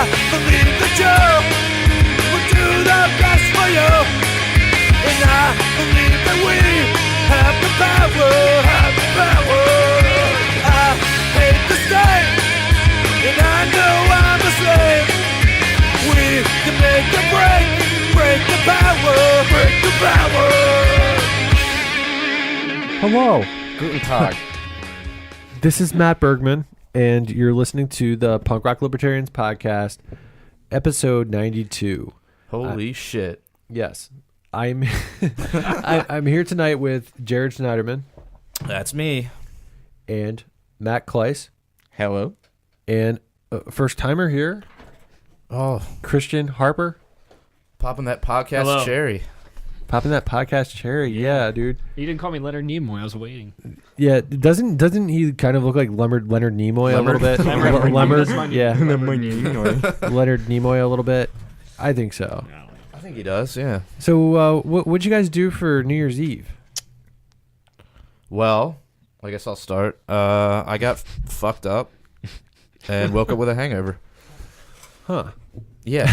I believe that you will do the best for you. And I believe that we have the power, have the power. I hate the state, and I know I'm a slave. We can make the break the power, break the power. Hello. Guten Tag. This is Matt Bergman, and you're listening to the Punk Rock Libertarians podcast, episode 92. Holy shit. Yes. I'm I'm here tonight with Jared Schneiderman. That's me. And Matt Kleiss. Hello. And first timer here, Oh, Christian Harper. popping that podcast Hello. cherry. Popping that podcast cherry. Yeah, dude. You didn't call me Leonard Nimoy. I was waiting. Yeah, doesn't he kind of look like Leonard Nimoy a little bit? Leonard. That's my name. Yeah. Leonard Nimoy a little bit. I think so. I think he does, yeah. So what'd you guys do for New Year's Eve? Well, I guess I'll start. I got fucked up and woke up with a hangover. Huh. Yeah.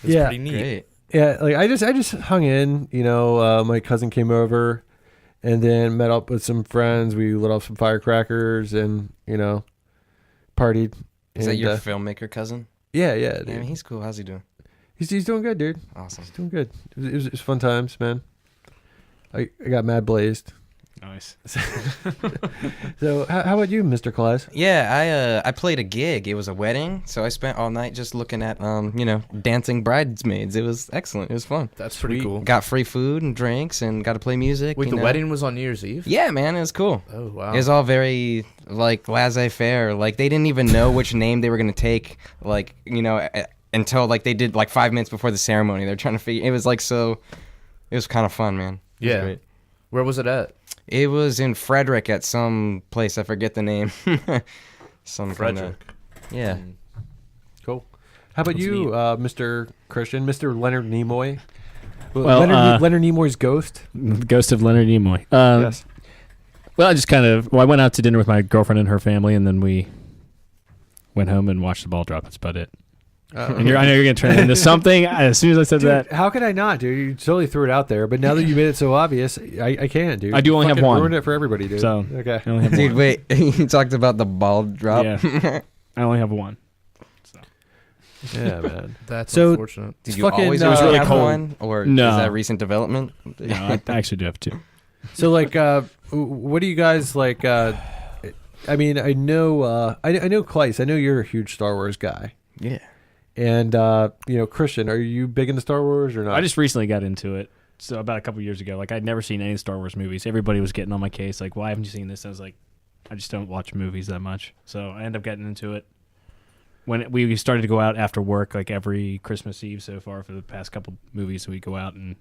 Yeah. Pretty neat. Great. Yeah, like I just hung in, you know, my cousin came over and then met up with some friends. We lit off some firecrackers and, you know, partied. Is that And, your filmmaker cousin? Yeah, Yeah, dude. he's cool. How's he doing? He's doing good, dude. Awesome. He's doing good. It was fun times, man. I got mad blazed. Nice. So how about you, Mr. Kleiss? Yeah, I played a gig. It was a wedding, so I spent all night just looking at dancing bridesmaids. It was excellent. It was fun. That's pretty cool. Got free food and drinks and got to play music. Wait, you the know. wedding was on New Year's Eve? Yeah, man, it was cool. Oh, wow. It was all very like laissez-faire. Like they didn't even know which name they were gonna take. Like until like they did like 5 minutes before the ceremony. They're trying to figure. It was like so. It was kind of fun, man. It was Yeah. great. Where was it at? It was in Frederick at some place. I forget the name. Some Frederick. Yeah. Cool. How about That's you, neat. Mr. Christian, Mr. Leonard Nimoy? Well, Leonard Nimoy's ghost. The ghost of Leonard Nimoy. Yes. Well, I went out to dinner with my girlfriend and her family, and then we went home and watched the ball drop. That's about it. And I know you're going to turn it into something. As soon as I said Dude, that, how could I not, dude? You totally threw it out there, but now that you made it so obvious, I can't, dude. I do only have Fucking one. Ruined it for everybody, dude. So, okay. I only have Dude, one. wait. You talked about the ball drop. Yeah. I only have one. Yeah, man. That's So- unfortunate. Did It's you fucking, always it was really have cold. one, or No. is that recent development? No, I actually do have two. So, like, what do you guys like? I mean, I know Kleiss. I know you're a huge Star Wars guy, Yeah. and Christian, are you big into Star Wars or not? I just recently got into it. So about a couple years ago, like I'd never seen any Star Wars movies. Everybody was getting on my case, like, "Why haven't you seen this?" I was like, "I just don't watch movies that much." So I ended up getting into it when we started to go out after work, like every Christmas Eve so far for the past couple movies. We go out and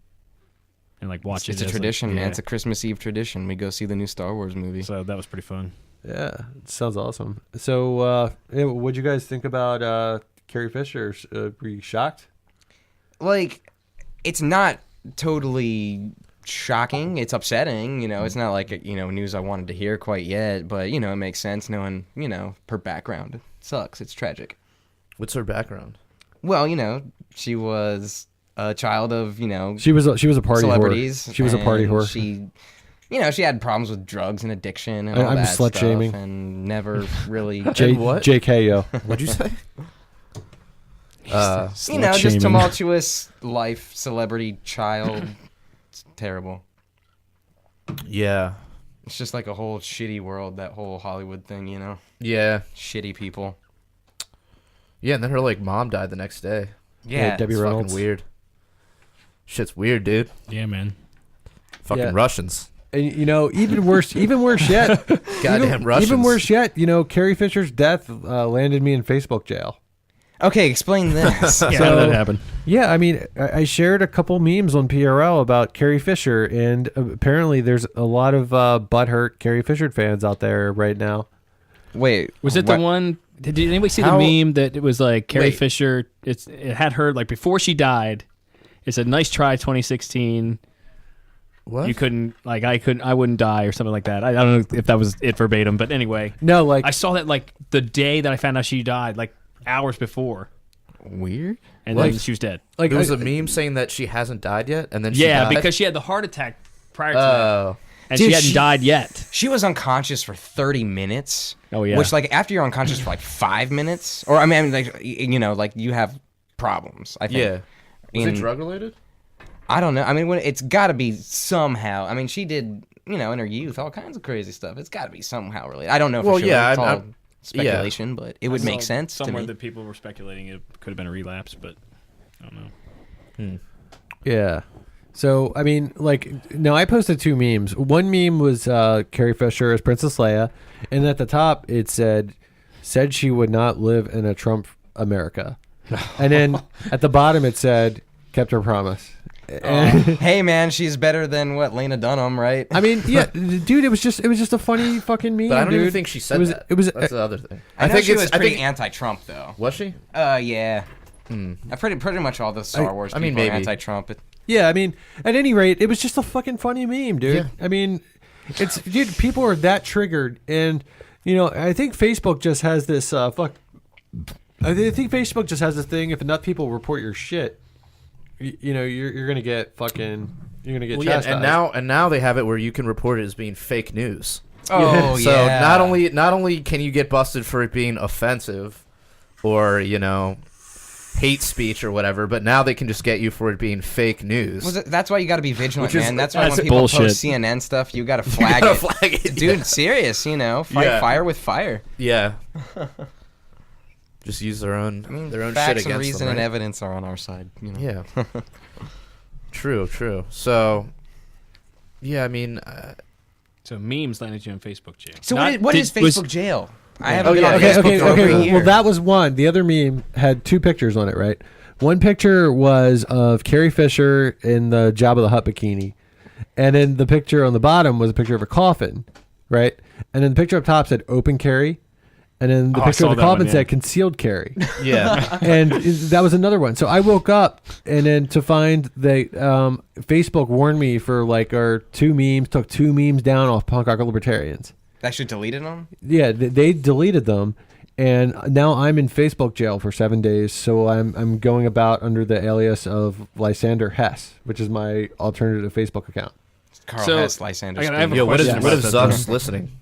like watch It's it. a as, like, tradition, man. yeah. It's a Christmas Eve tradition. We go see the new Star Wars movie. So that was pretty fun. Yeah, it sounds awesome. So, what'd you guys think about Carrie Fisher? Were you shocked? Like, it's not totally shocking. It's upsetting. It's not like news I wanted to hear quite yet. But it makes sense knowing her background. It sucks. It's tragic. What's her background? Well, she was a child of She was a party celebrities. whore. She was a party and whore. She had problems with drugs and addiction and all I'm that slut stuff, shaming. and never really, what? JK, yo. What'd you say? just Slut-shaming. tumultuous life, celebrity, child. It's terrible. Yeah. It's just like a whole shitty world, that whole Hollywood thing, Yeah. Shitty people. Yeah, and then her, mom died the next day. Yeah, Debbie It's Reynolds. fucking weird. Shit's weird, dude. Yeah, man. Fucking Yeah. Russians. And even worse yet. Goddamn Russians. Even worse yet, Carrie Fisher's death landed me in Facebook jail. Okay, explain this. Yeah, So- how did that happen? Yeah, I mean, I shared a couple memes on PRL about Carrie Fisher, and apparently there's a lot of butthurt Carrie Fisher fans out there right now. Wait, Was it what? the one? Did anybody see How- the meme that it was like Carrie Wait. Fisher? It had her like before she died. It said, "Nice try, 2016." What? You couldn't, like, I wouldn't die or something like that. I don't know if that was it verbatim, but anyway, No, like I saw that like the day that I found out she died. Like hours before, Weird. and Like- then she was dead. Like There was I- a meme saying that she hasn't died yet, and then she Yeah, died. because she had the heart attack prior to that, Oh, and Dude, she hadn't she- died yet. She was unconscious for 30 minutes. Oh, yeah. Which, like, after you're unconscious for like 5 minutes, or I mean, like, you know, like you have problems. I think. yeah. Was it In- drug related? I don't know. I mean, it's got to be somehow. I mean, she did, you know, in her youth, all kinds of crazy stuff. It's got to be somehow related. I don't know for Well, sure. yeah, It's all I'm- speculation, but it would I make saw sense to somewhere me. that people were speculating it could have been a relapse, but I don't know. Yeah. So I mean, like, no, I posted 2 memes. One meme was Carrie Fisher as Princess Leia, and at the top it said she would not live in a Trump America, and then at the bottom it said kept her promise. And, Hey, man, she's better than what Lena Dunham, right? I mean, yeah, dude, it was just a funny fucking meme. But I don't even dude. think she said it was, that. It was That's the other thing. I know think she it's. was I pretty think anti-Trump, though. was she? Yeah. Pretty much all the Star Wars I people mean, are maybe. anti-Trump. Yeah, I mean, at any rate, it was just a fucking funny meme, dude. Yeah. I mean, dude, people are that triggered, and you know, I think Facebook just has this I think Facebook just has this thing. If enough people report your shit, you know, you're gonna get chastised. and now they have it where you can report it as being fake news. Oh, So yeah. not only can you get busted for it being offensive, or hate speech or whatever, but now they can just get you for it being fake news. That's why you got to be vigilant, Which is- man. That's why that's when people bullshit. post CNN stuff, you got to flag gotta it. flag it, Dude, yeah. serious, you know. Fight Yeah. fire with fire. Yeah. Just use their own I mean, shit facts against and reason them, and right? evidence are on our side. You know? Yeah. True. So, yeah, I mean, So memes landed you in Facebook jail. So Not- what is was- Facebook jail? I haven't been yeah, on Okay, Facebook for over a okay. year. Well, that was one. The other meme had 2 pictures on it, right? One picture was of Carrie Fisher in the Jabba the Hutt bikini, and then the picture on the bottom was a picture of a coffin, right? And then the picture up top said "Open Carry," and then the Oh, I picture saw of the that coffin one, yeah. said "Concealed Carry." yeah. And that was another one. So I woke up and then to find that Facebook warned me for like our 2 memes, took 2 memes down off punk rock libertarians. They actually deleted them. Yeah, they deleted them, and now I'm in Facebook jail for 7 days. So I'm going about under the alias of Lysander Hess, which is my alternative Facebook account. Carl So, Hess, Lysander. I have a Yo, what if question what if about that, Zuck's listening?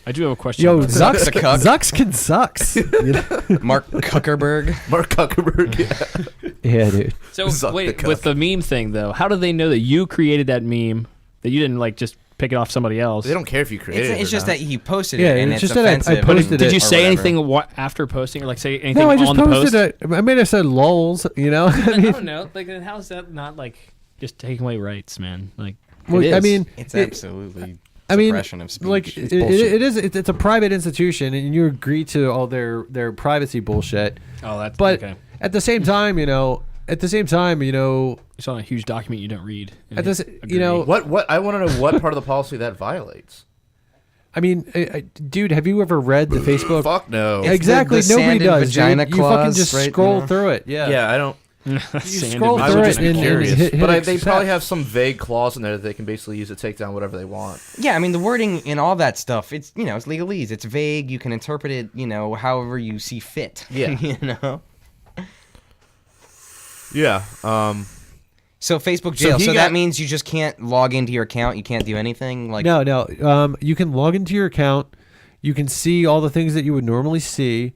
I do have a question. Yo, about that. Zucks, The cuck. Zucks can sucks. You know? Mark Zuckerberg. Mark Zuckerberg. Yeah. Yeah, dude. So Zuck wait, the with cuck. the meme thing though, how do they know that you created that meme? That you didn't like just pick it off somebody else? They don't care if you created it. It's or just not. that he posted Yeah, it, and it's it's just that I offensive. posted Did it you or say whatever. anything after posting, or like say anything No, I just on the post? posted it. I mean, I said lols, you know? I I mean, don't know. Like, then how's that not like just taking away rights, man? Like, well, it I is. mean, It's it- absolutely I mean, suppression of speech. like It's it bullshit. is. It's a private institution, and you agree to all their privacy bullshit. oh, that's But okay. at the same time, you know, It's on a huge document you don't read. and at this, agree. you know, What I want to know what part of the policy that violates. I mean, dude, have you ever read the Facebook? Fuck no. It's Exactly, the nobody sand and does. vagina Dude. You fucking clause, just right, scroll you know? through it. Yeah, Yeah, I don't. You Sand scroll and I through would it just be and curious, hit but they accept. probably have some vague clause in there that they can basically use to take down whatever they want. Yeah, I mean the wording and all that stuff. It's it's legalese. It's vague. You can interpret it however you see fit. Yeah. you know. Yeah. So Facebook jail. he So, got- that means you just can't log into your account. You can't do anything. Like No. You can log into your account. You can see all the things that you would normally see.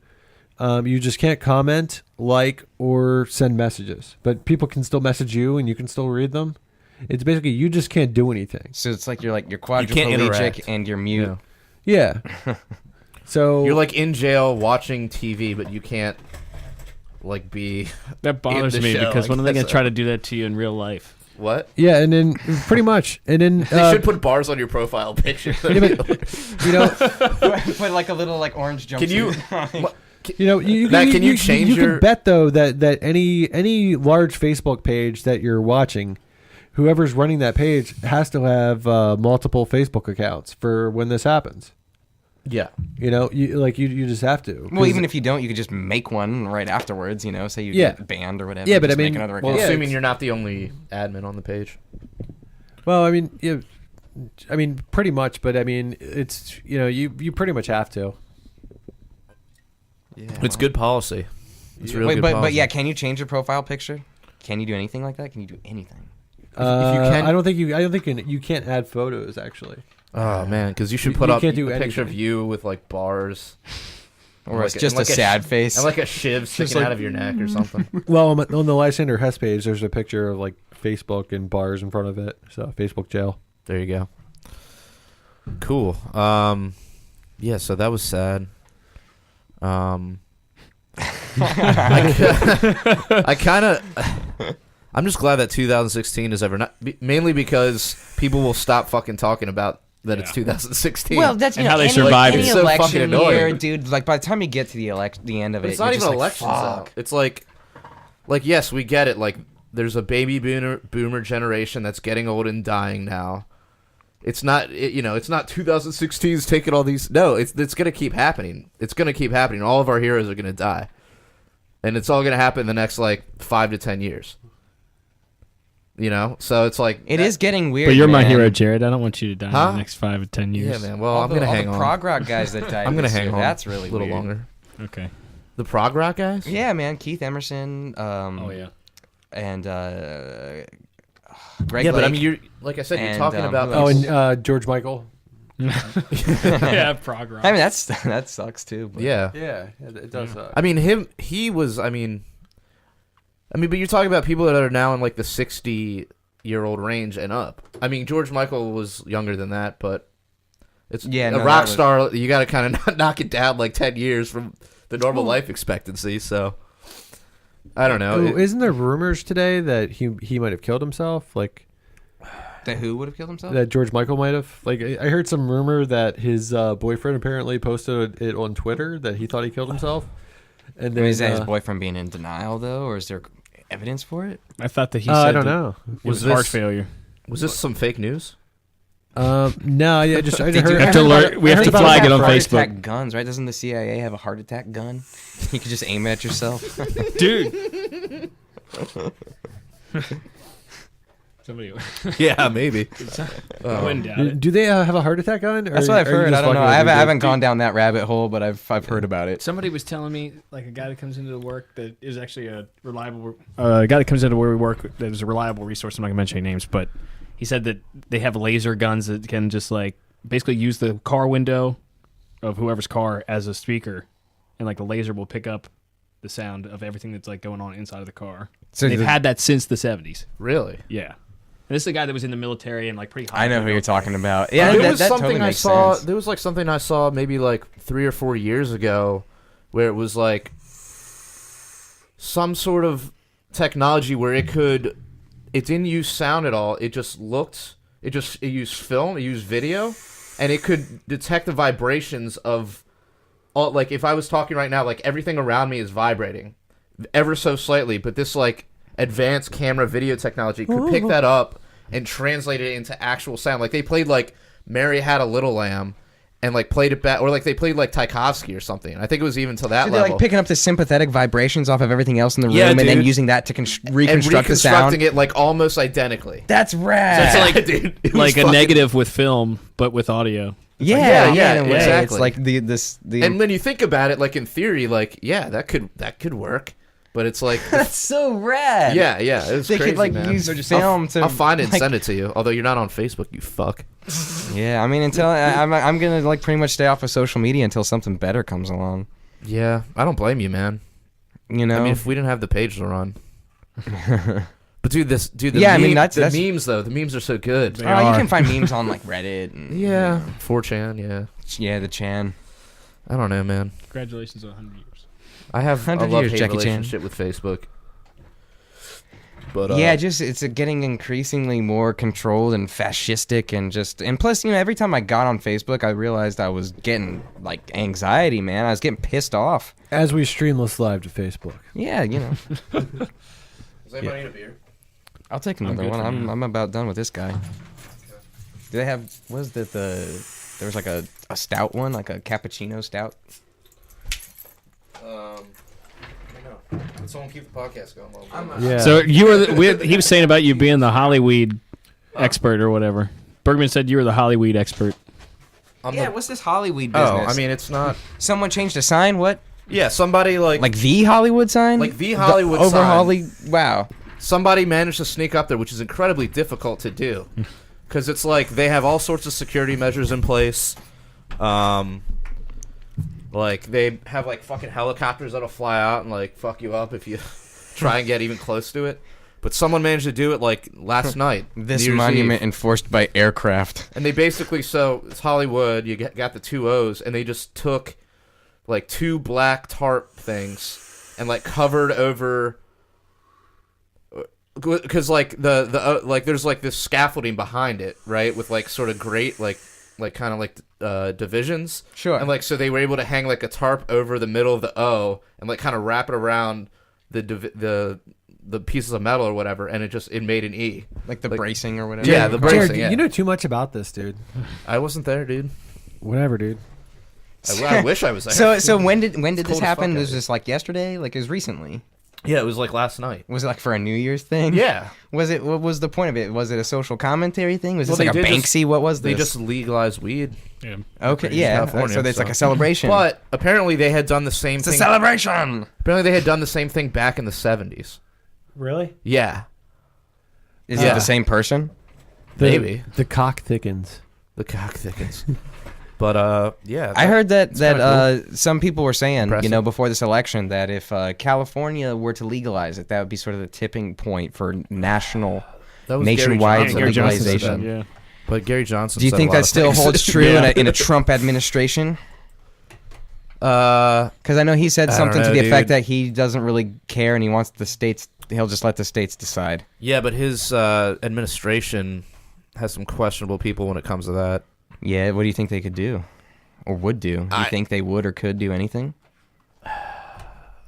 You just can't comment, like, or send messages. But people can still message you, and you can still read them. It's basically you just can't do anything. So it's like you're can't quadriplegic interact. and you're mute. Yeah. Yeah. So You're like in jail watching TV, but you can't like be that bothers the me show, because I when are they guess. gonna try to do that to you in real life? what? yeah, and then pretty much, and then They should put bars on your profile picture. yeah, but, you know, Put like a little orange jumpsuit. Can you? on. you know, you Matt, can, can you change you your- can bet though that any large Facebook page that you're watching, whoever's running that page has to have multiple Facebook accounts for when this happens. Yeah. You know, you just have to. Well, even if you don't, you could just make one right afterwards. Say you Yeah. get banned or whatever. Yeah, but just I mean, make another Well, account. Yeah, assuming it's- you're not the only admin on the page. well, I mean, pretty much, but I mean, it's you pretty much have to. Yeah, It's good policy. It's real Wait, good but policy. yeah, can you change your profile picture? Can you do anything like that? Can you do anything? I don't think you can't add photos actually. Oh man, because you should You put up a can't do picture of anything. you with like bars, Or like it's just like a sad face. and like a shiv sticking out of your neck or something. Well, on the Lysander Hess page, there's a picture of like Facebook and bars in front of it. So Facebook jail. There you go. Cool. Yeah. So that was sad. I kind of. I'm just glad that 2016 is ever not. Mainly because people will stop fucking talking about that it's 2016. Well, that's And how they survived any it. It's so fucking election annoying. year, dude. Like by the time you get to the end of But it, it's not you're even just like, elections. fuck. Though. It's like yes, we get it. Like there's a baby boomer generation that's getting old and dying now. It's not, it's not 2016's taking all these. No, it's gonna keep happening. It's gonna keep happening. All of our heroes are gonna die, and it's all gonna happen in the next like 5 to 10 years. So it's like It is getting weird. But you're my man. hero, Jared. I don't want you to die Huh? in the next 5 to 10 years. Yeah, man. Well, All I'm gonna hang all on. the prog rock guys that died. I'm gonna this hang year, on. That's really a little weird. longer. Okay. The prog rock guys. Yeah, man. Keith Emerson. Oh yeah. And Greg Yeah, but I Lake. mean, you're like I said, you're And, talking about. who Oh, else? and George Michael. Yeah, prog rock. I mean, that sucks too. But. Yeah. Yeah, it does. I mean, he was. I mean, but you're talking about people that are now in like the 60-year-old range and up. I mean, George Michael was younger than that, but it's Yeah, a no, rock that was- star. You got to kind of knock it down like 10 years from the normal life expectancy. So I don't know. Oh, isn't there rumors today that he might have killed himself? Like That who would have killed himself? that George Michael might have. Like I heard some rumor that his boyfriend apparently posted it on Twitter that he thought he killed himself. And I then mean, is that his boyfriend being in denial though, or is there evidence for it? I thought that he said I don't that know. it was Was heart this- failure. Was this some fake news? No, I just Did heard. you I have to heard learn- about- we I have heard to about flag it on Heart Facebook. attack guns, right? Doesn't the CIA have a heart attack gun? You could just aim it at yourself. Dude. Somebody. Yeah, maybe. I wouldn't doubt it. Do they have a heart attack gun? That's what I've heard. I don't know. I haven't gone down that rabbit hole, but I've heard about it. Somebody was telling me, like a guy that comes into the work that is actually a reliable, a guy that comes into where we work that is a reliable resource. I'm not gonna mention any names, but he said that they have laser guns that can just like basically use the car window of whoever's car as a speaker, and like the laser will pick up the sound of everything that's like going on inside of the car. So And they've the- had that since the 70s. Really? Yeah. And this is a guy that was in the military and like pretty high. I know in who the you're military. talking about. Yeah, there that, was that something totally I makes saw. sense. There was like something I saw maybe like 3 or 4 years ago, where it was like some sort of technology where it didn't use sound at all. It just it used film, it used video, and it could detect the vibrations of all. Like if I was talking right now, like everything around me is vibrating, ever so slightly. But this like advanced camera video technology could pick that up and translate it into actual sound. Like they played like Mary Had a Little Lamb and like played it back, or like they played like Tchaikovsky or something. I think it was even to that So they're level. like picking up the sympathetic vibrations off of everything else in the room, Yeah, and then dude. using that to and reconstruct the sound. reconstructing it like almost identically. That's rad. So it's like, dude, it was Like a fucking- negative with film, but with audio. yeah, Yeah, in a way. exactly. It's like the. And when you think about it, like in theory, like yeah, that could work. But it's like, that's so rad. yeah, it was They crazy, could like man. use film to. I'll find it and like- send it to you. Although you're not on Facebook, you fuck. Yeah, I mean, until I'm gonna like pretty much stay off of social media until something better comes along. Yeah, I don't blame you, man. You know. I mean, if we didn't have the page to run. But dude, the Yeah, I mean, meme- that's- the that's- memes though. The memes are so good. They you are. can find memes on like Reddit. And, Yeah, 4chan. Yeah, the Chan. I don't know, man. Congratulations on 100 years. I have a 100 years, love-hate Jackie Chan. relationship with Facebook. But Yeah, just it's getting increasingly more controlled and fascistic, and plus, every time I got on Facebook, I realized I was getting like anxiety, man. I was getting pissed off. As we stream this live to Facebook. Yeah, Does anybody need a beer? I'll take another good one. for I'm now. I'm about done with this guy. Do they have? Was that there was like a stout one, like a cappuccino stout? Can someone keep the podcast going? Yeah. So you were he was saying about you being the Hollyweed expert or whatever. Bergman said you were the Hollyweed expert. Yeah, what's this Hollyweed business? Oh, I mean, it's not. someone changed a sign. What? Yeah, somebody Like the Hollywood sign? Like the Hollywood over sign. Holly. Wow. Somebody managed to sneak up there, which is incredibly difficult to do, because it's like they have all sorts of security measures in place. Like they have like fucking helicopters that'll fly out and like fuck you up if you try and get even close to it. But someone managed to do it like last night. This New Year's monument Eve. enforced by aircraft. And they basically, so it's Hollywood. You got the two O's, and they just took like two black tarp things and like covered over. Because like the like there's like this scaffolding behind it, right, with like sort of great like kind of like divisions. Sure. And like so they were able to hang like a tarp over the middle of the O and like kind of wrap it around the pieces of metal or whatever, and it made an E. Like the bracing or whatever. Yeah, the bracing. Jared, Yeah. you know too much about this, dude. I wasn't there, dude. Whatever, dude. I wish I was there. So when did this cold as happen? fuck Was out this like yesterday? Like it was recently? Yeah, it was like last night. Was it like for a New Year's thing? Yeah. Was it? What was the point of it? Was it a social commentary thing? Was Well, this like they a did Banksy? What was this? They just legalized weed. Yeah. okay. in Yeah. California, So it's like so- a celebration. But apparently they had done the same It's a thing. celebration. Apparently they had done the same thing back in the 70s. Really? Yeah. Is Yeah. it the same person? Maybe. The cock thickens. The cock thickens. But yeah. I heard that kinda some people were saying, Impressive. before this election, that if California were to legalize it, that would be sort of the tipping point for that was nationwide Gary Johnson said legalization. that. Yeah. But Gary Johnson Do you said think a lot that of still things. holds true Yeah. in a Trump administration? Because I know he said I don't something to know, the effect dude. that he doesn't really care and he wants the states. He'll just let the states decide. Yeah, but his administration has some questionable people when it comes to that. Yeah, what do you think they could do, or would do? Do you think they would or could do anything?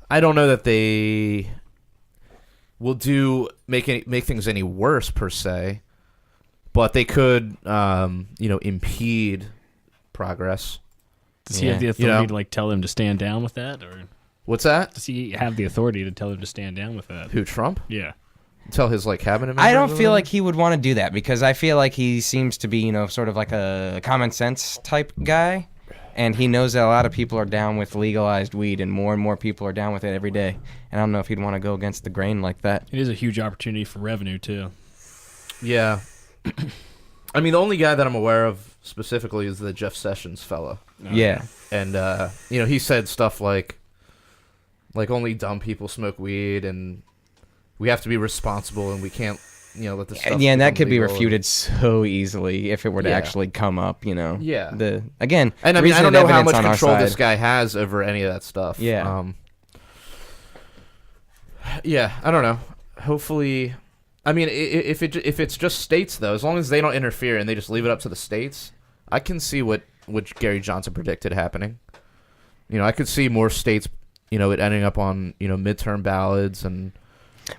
I don't know that they will make things any worse per se, but they could, impede progress. Does he have the Yeah. authority to like tell them to stand down with that, or What's that? does he have the authority to tell them to stand down with that? Who, Trump? Yeah. Tell his like cabinet members? I don't or feel whatever? like he would want to do that because I feel like he seems to be, sort of like a common sense type guy. And he knows that a lot of people are down with legalized weed and more people are down with it every day. And I don't know if he'd want to go against the grain like that. It is a huge opportunity for revenue too. Yeah. I mean, the only guy that I'm aware of specifically is the Jeff Sessions fella. Yeah. And, he said stuff like only dumb people smoke weed and we have to be responsible and we can't, let the stuff Yeah, and that become could be legal. refuted so easily if it were to Yeah. actually come up, Yeah. Again, And I mean, I reason don't and know how evidence much on our control side. this guy has over any of that stuff. Yeah. Yeah, I don't know. Hopefully, I mean, if it's just states though, as long as they don't interfere and they just leave it up to the states, I can see what Gary Johnson predicted happening. I could see more states, it ending up on midterm ballots and.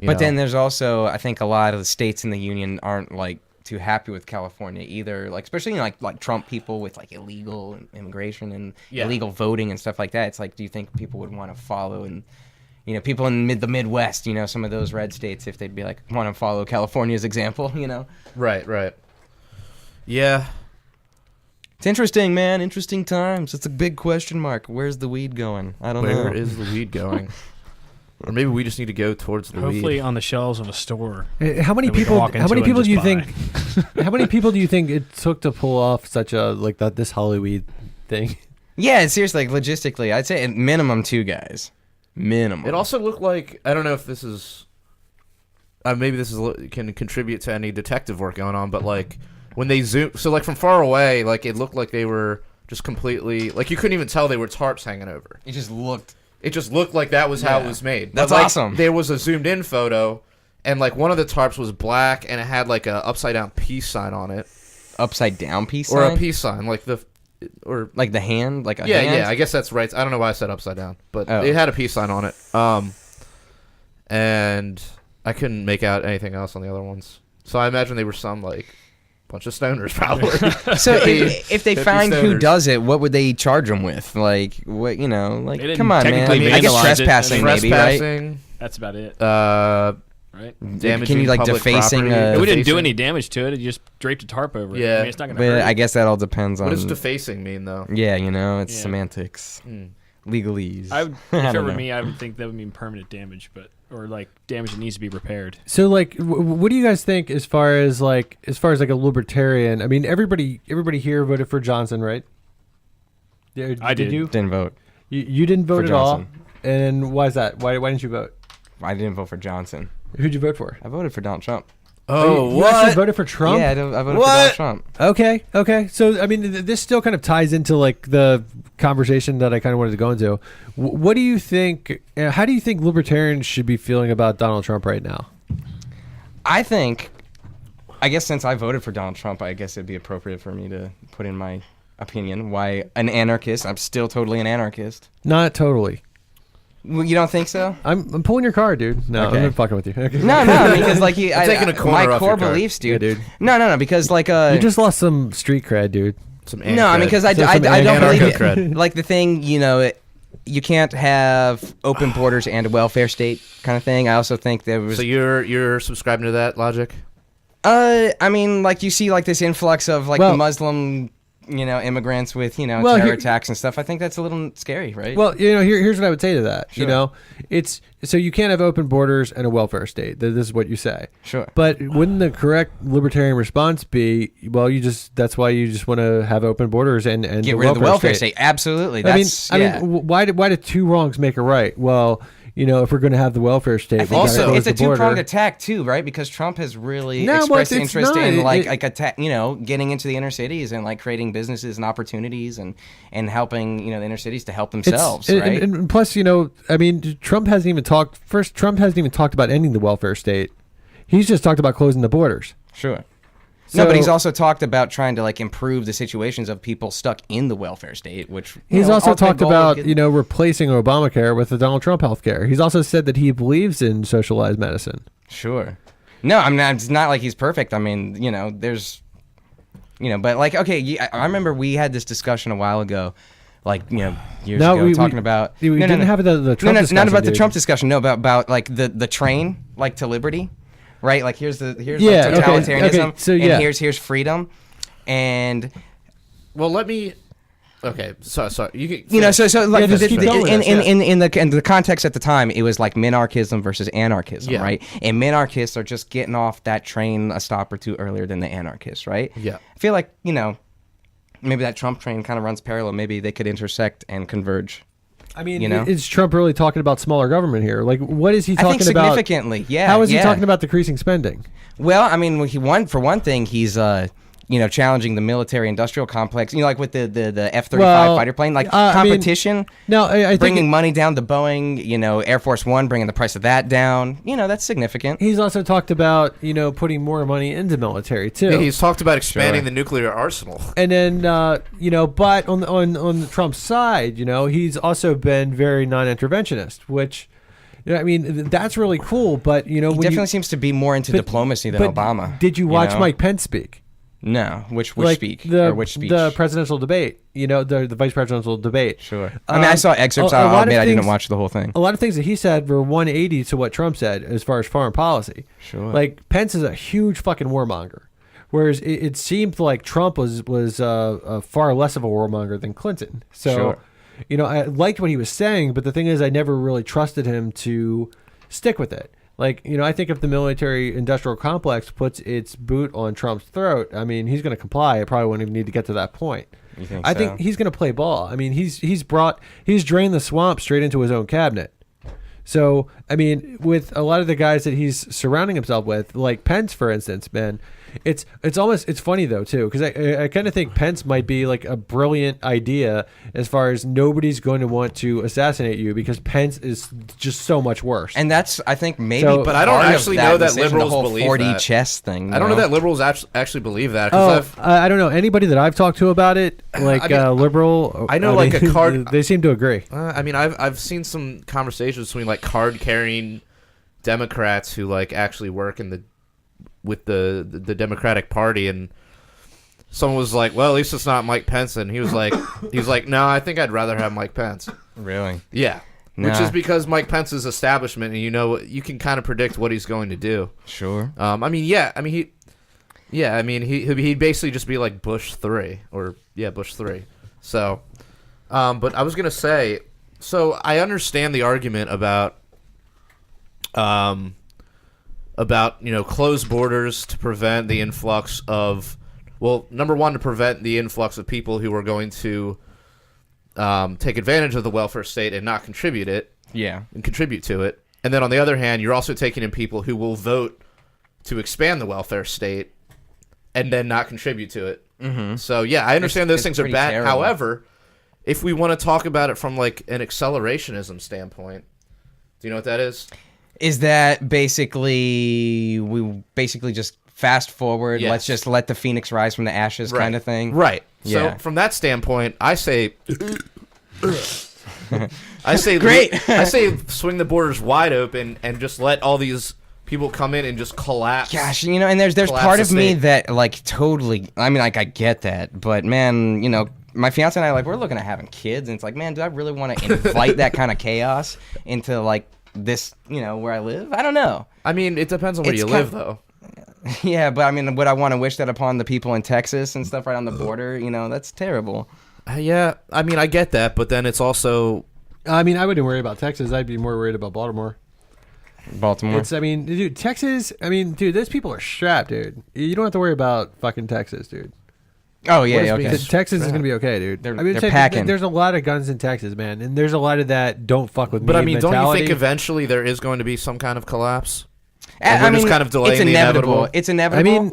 But then there's also, I think, a lot of the states in the union aren't like too happy with California either. Like especially like Trump people with like illegal immigration and illegal voting and stuff like that. It's like, do you think people would want to follow and people in the Midwest, some of those red states, if they'd be like want to follow California's example, Right. Yeah. It's interesting, man. Interesting times. It's a big question mark. Where's the weed going? I don't know. Where is the weed going? Or maybe we just need to go towards the Hopefully weed. on the shelves of a store. How many that we can people? walk How into many and people do you just think? buy. How many people do you think it took to pull off such a this Hollyweed thing? Yeah, seriously, like logistically, I'd say at minimum 2 guys. Minimum. It also looked like, I don't know if this is, maybe this can contribute to any detective work going on, but like when they zoom, so like from far away, like it looked like they were just completely, like you couldn't even tell they were tarps hanging over. It just looked. It just looked like that was how it was made. That's But, like, awesome. There was a zoomed in photo, and like one of the tarps was black, and it had like a upside down peace sign on it, Upside down peace or sign? a peace sign, like Like the hand? Like a yeah, hand? yeah. I guess that's right. I don't know why I said upside down, but Oh. it had a peace sign on it. And I couldn't make out anything else on the other ones. So I imagine they were some like bunch of stoners, probably. So Hippie- if they hippie find who stoners. does it, what would they charge them with? Like, what, like, They didn't come on, man. technically I guess vandalize it. trespassing, maybe, right? Trespassing, That's about it, damaging right? Can you, like, public defacing property. a- We didn't do Defacing. any damage to it. It just draped a tarp over it. Yeah. I mean, it's not gonna But hurt. I guess that all depends on. What does defacing mean, though? Yeah, it's Yeah. semantics. legalese. I would, I if it don't were know. me, I would think that would mean permanent damage, or like damage that needs to be repaired. So like, what do you guys think as far as like a libertarian? I mean, everybody here voted for Johnson, right? I did. You? Didn't vote. You didn't vote For at all. Johnson. And why is that? Why didn't you vote? I didn't vote for Johnson. Who'd you vote for? I voted for Donald Trump. You actually voted for Trump? Yeah, I voted for Donald Trump. Okay. So, I mean, this still kind of ties into like the conversation that I kind of wanted to go into. What do you think? How do you think libertarians should be feeling about Donald Trump right now? I guess since I voted for Donald Trump, I guess it'd be appropriate for me to put in my opinion. Why an anarchist? I'm still totally an anarchist. Not totally. Well, you don't think so? I'm pulling your card, dude. No, Okay. I'm not fucking with you. No, because like I'm taking a corner my off core your card. beliefs, dude. Yeah, dude. No, because like You just lost some street cred, dude. Some no, I mean because I So don't some believe it. anarcho-cred. Like the thing, you can't have open borders and a welfare state kind of thing. I also think there was. So you're subscribing to that logic? I mean, like you see, like this influx of like Well- the Muslim, immigrants with Well, terror here- attacks and stuff. I think that's a little scary, right? Well, here's what I would say to that. Sure. It's so you can't have open borders and a welfare state. This is what you say. Sure. But wouldn't the correct libertarian response be, well, that's why you just want to have open borders and get rid of the welfare state. Absolutely. That's, I mean, why did two wrongs make a right? Well, if we're going to have the welfare state, I we think gotta also, close it's a the border. two-pronged attack too, right? Because Trump has really No, well, expressed it's interest not. in like It- attack, getting into the inner cities and like creating businesses and opportunities and helping the inner cities to help themselves, It's- right? and plus, I mean, Trump hasn't even talked about ending the welfare state. He's just talked about closing the borders. Sure. So- No, but he's also talked about trying to like improve the situations of people stuck in the welfare state, which He's also ultimate talked goal about, would get- replacing Obamacare with the Donald Trump health care. He's also said that he believes in socialized medicine. Sure. No, I mean it's not like he's perfect. I mean, there's, but like okay, I remember we had this discussion a while ago, like years ago, talking about. We didn't have the Trump discussion. not about the dude. Trump discussion. No, about like the train, like to liberty, right? Like here's Yeah, like okay, totalitarianism, okay, so, yeah. and here's freedom, and Well, let me. Okay, sorry. You can. so like just keep going with us, in the context at the time, it was like minarchism versus anarchism, Yeah. right? And minarchists are just getting off that train a stop or two earlier than the anarchists, right? Yeah. I feel like maybe that Trump train kind of runs parallel. Maybe they could intersect and converge. I mean, you know? is Trump really talking about smaller government here? Like, what is he I talking think about? significantly, yeah. How is he yeah. talking about decreasing spending? Well, I mean, for one thing, he's challenging the military-industrial complex. Like with the F-35 Well, fighter plane, like I mean, competition. No, I think bringing money down to Boeing. Air Force One, bringing the price of that down. That's significant. he's also talked about putting more money into military too. Yeah, he's talked about expanding Sure. the nuclear arsenal. And then but on the Trump side, he's also been very non-interventionist, which I mean that's really cool. But He definitely seems to be more into diplomacy than but Obama. Did you watch know? Mike Pence speak? No, which Like speak the, or which speech? The presidential debate. The vice presidential debate. Sure. I mean, I saw excerpts. a I'll lot of admit I didn't things- watch the whole thing. A lot of things that he said were 180 to what Trump said as far as foreign policy. Sure. Like Pence is a huge fucking warmonger, whereas it seemed like Trump was far less of a warmonger than Clinton. So, Sure. I liked what he was saying, but the thing is, I never really trusted him to stick with it. Like, I think if the military-industrial complex puts its boot on Trump's throat, I mean, he's going to comply. I probably wouldn't even need to get to that point. You think I so? think he's going to play ball. I mean, he's drained the swamp straight into his own cabinet. So, I mean, with a lot of the guys that he's surrounding himself with, like Pence, for instance, man, it's funny though too, because I kind of think Pence might be like a brilliant idea as far as nobody's going to want to assassinate you because Pence is just so much worse. And that's, I think, maybe. So- But I don't part of actually know that decision, liberals the whole believe 4D that. chess thing. I don't know that liberals actually believe that. 'Cause I don't know anybody that I've talked to about it, like I mean, liberal. I know, like, a card- They seem to agree. I mean, I've seen some conversations between like card carrying Democrats who like actually work in with the Democratic Party, and someone was like, "Well, at least it's not Mike Pence," and he was like, "No, I think I'd rather have Mike Pence." Really? Yeah, which Nah. is because Mike Pence is establishment, and you can kind of predict what he's going to do. Sure. He'd basically just be like Bush 3 or Bush 3. So, but I was gonna say, So I understand the argument about closed borders to prevent the influx of, well, number one, to prevent the influx of people who are going to take advantage of the welfare state and not contribute to it. And then on the other hand, you're also taking in people who will vote to expand the welfare state and then not contribute to it. Mm-hmm. So yeah, I understand those things are bad. Terrible. However, if we want to talk about it from like an accelerationism standpoint, do you know what that is? Is that basically just fast forward? Yes. Let's just let the phoenix rise from the ashes, kind of thing. Right. Yeah. So from that standpoint, I say, great. I say, swing the borders wide open and just let all these people come in and just collapse. Gosh, and there's part of me that like totally. I mean, like I get that, but man, my fiance and I we're looking at having kids, and it's like, man, do I really want to invite that kind of chaos into like this? Where I live? I don't know. I mean, it depends on where you live, though. Yeah, but I mean, would I want to wish that upon the people in Texas and stuff right on the border? That's terrible. Yeah, I mean, I get that, but then it's also... I mean, I wouldn't worry about Texas. I'd be more worried about Baltimore. Dude, Texas, those people are strapped, dude. You don't have to worry about fucking Texas, dude. Oh, yeah, okay. Texas is going to be okay, dude. They're packing. There's a lot of guns in Texas, man, and there's a lot of that don't fuck with me But I mean, mentality. don't you think eventually there is going to be some kind of collapse? I mean, just kind of delaying it's inevitable. It's inevitable. I mean,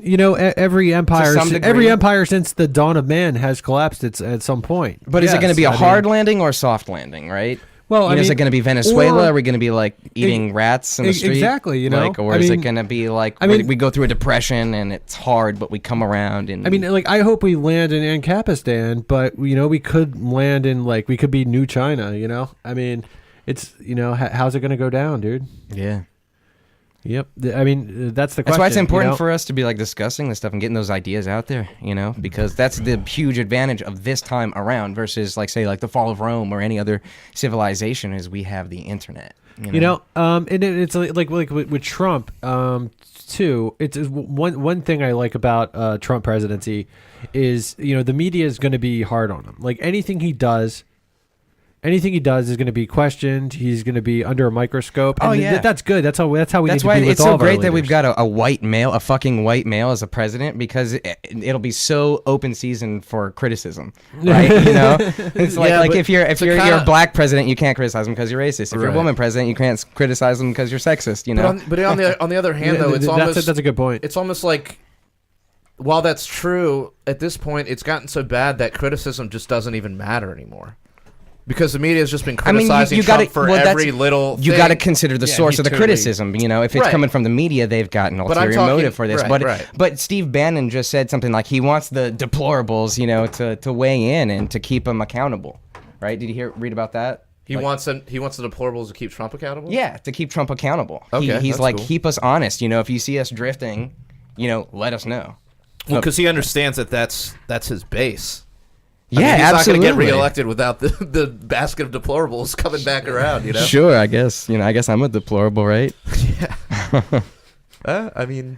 every empire, some degree. every empire since the dawn of man has collapsed at some point. But is it going to be a hard landing or a soft landing, right? Well, is it going to be Venezuela? Are we going to be like eating rats in the street? Exactly, or is it going to be like we go through a depression and it's hard, but we come around and I hope we land in Ancapistan, but we could land in we could be New China. I mean, it's how's it going to go down, dude? Yeah. Yep. I mean, that's the question. That's why it's important for us to be discussing this stuff and getting those ideas out there, because that's the huge advantage of this time around versus say the fall of Rome or any other civilization is we have the internet. And it's like with Trump too. It's one thing I like about Trump presidency is the media is going to be hard on him. Like anything he does is going to be questioned. He's going to be under a microscope. And that's good. That's how we need to be with all of our leaders. It's so great that we've got a fucking white male as a president because it'll be so open season for criticism, right? It's if you're a black president, you can't criticize him because you're racist. If you're a woman president, you can't criticize him because you're sexist. But on the other hand, though, that's a good point. It's almost like, while that's true, at this point, it's gotten so bad that criticism just doesn't even matter anymore. Because the media has just been criticizing Trump for every little thing. You got to consider the source of the criticism. If it's coming from the media, they've got an ulterior motive for this. But Steve Bannon just said something like he wants the deplorables, to weigh in and to keep them accountable. Right? Did you read about that? He wants the deplorables to keep Trump accountable? Yeah, to keep Trump accountable. Okay, he's cool. Keep us honest. If you see us drifting, let us know. Well, because he understands that that's his base. Yeah, he's absolutely. not going to get reelected without the basket of deplorables coming back around, Sure, I guess. I guess I'm a deplorable, right? Yeah. I mean...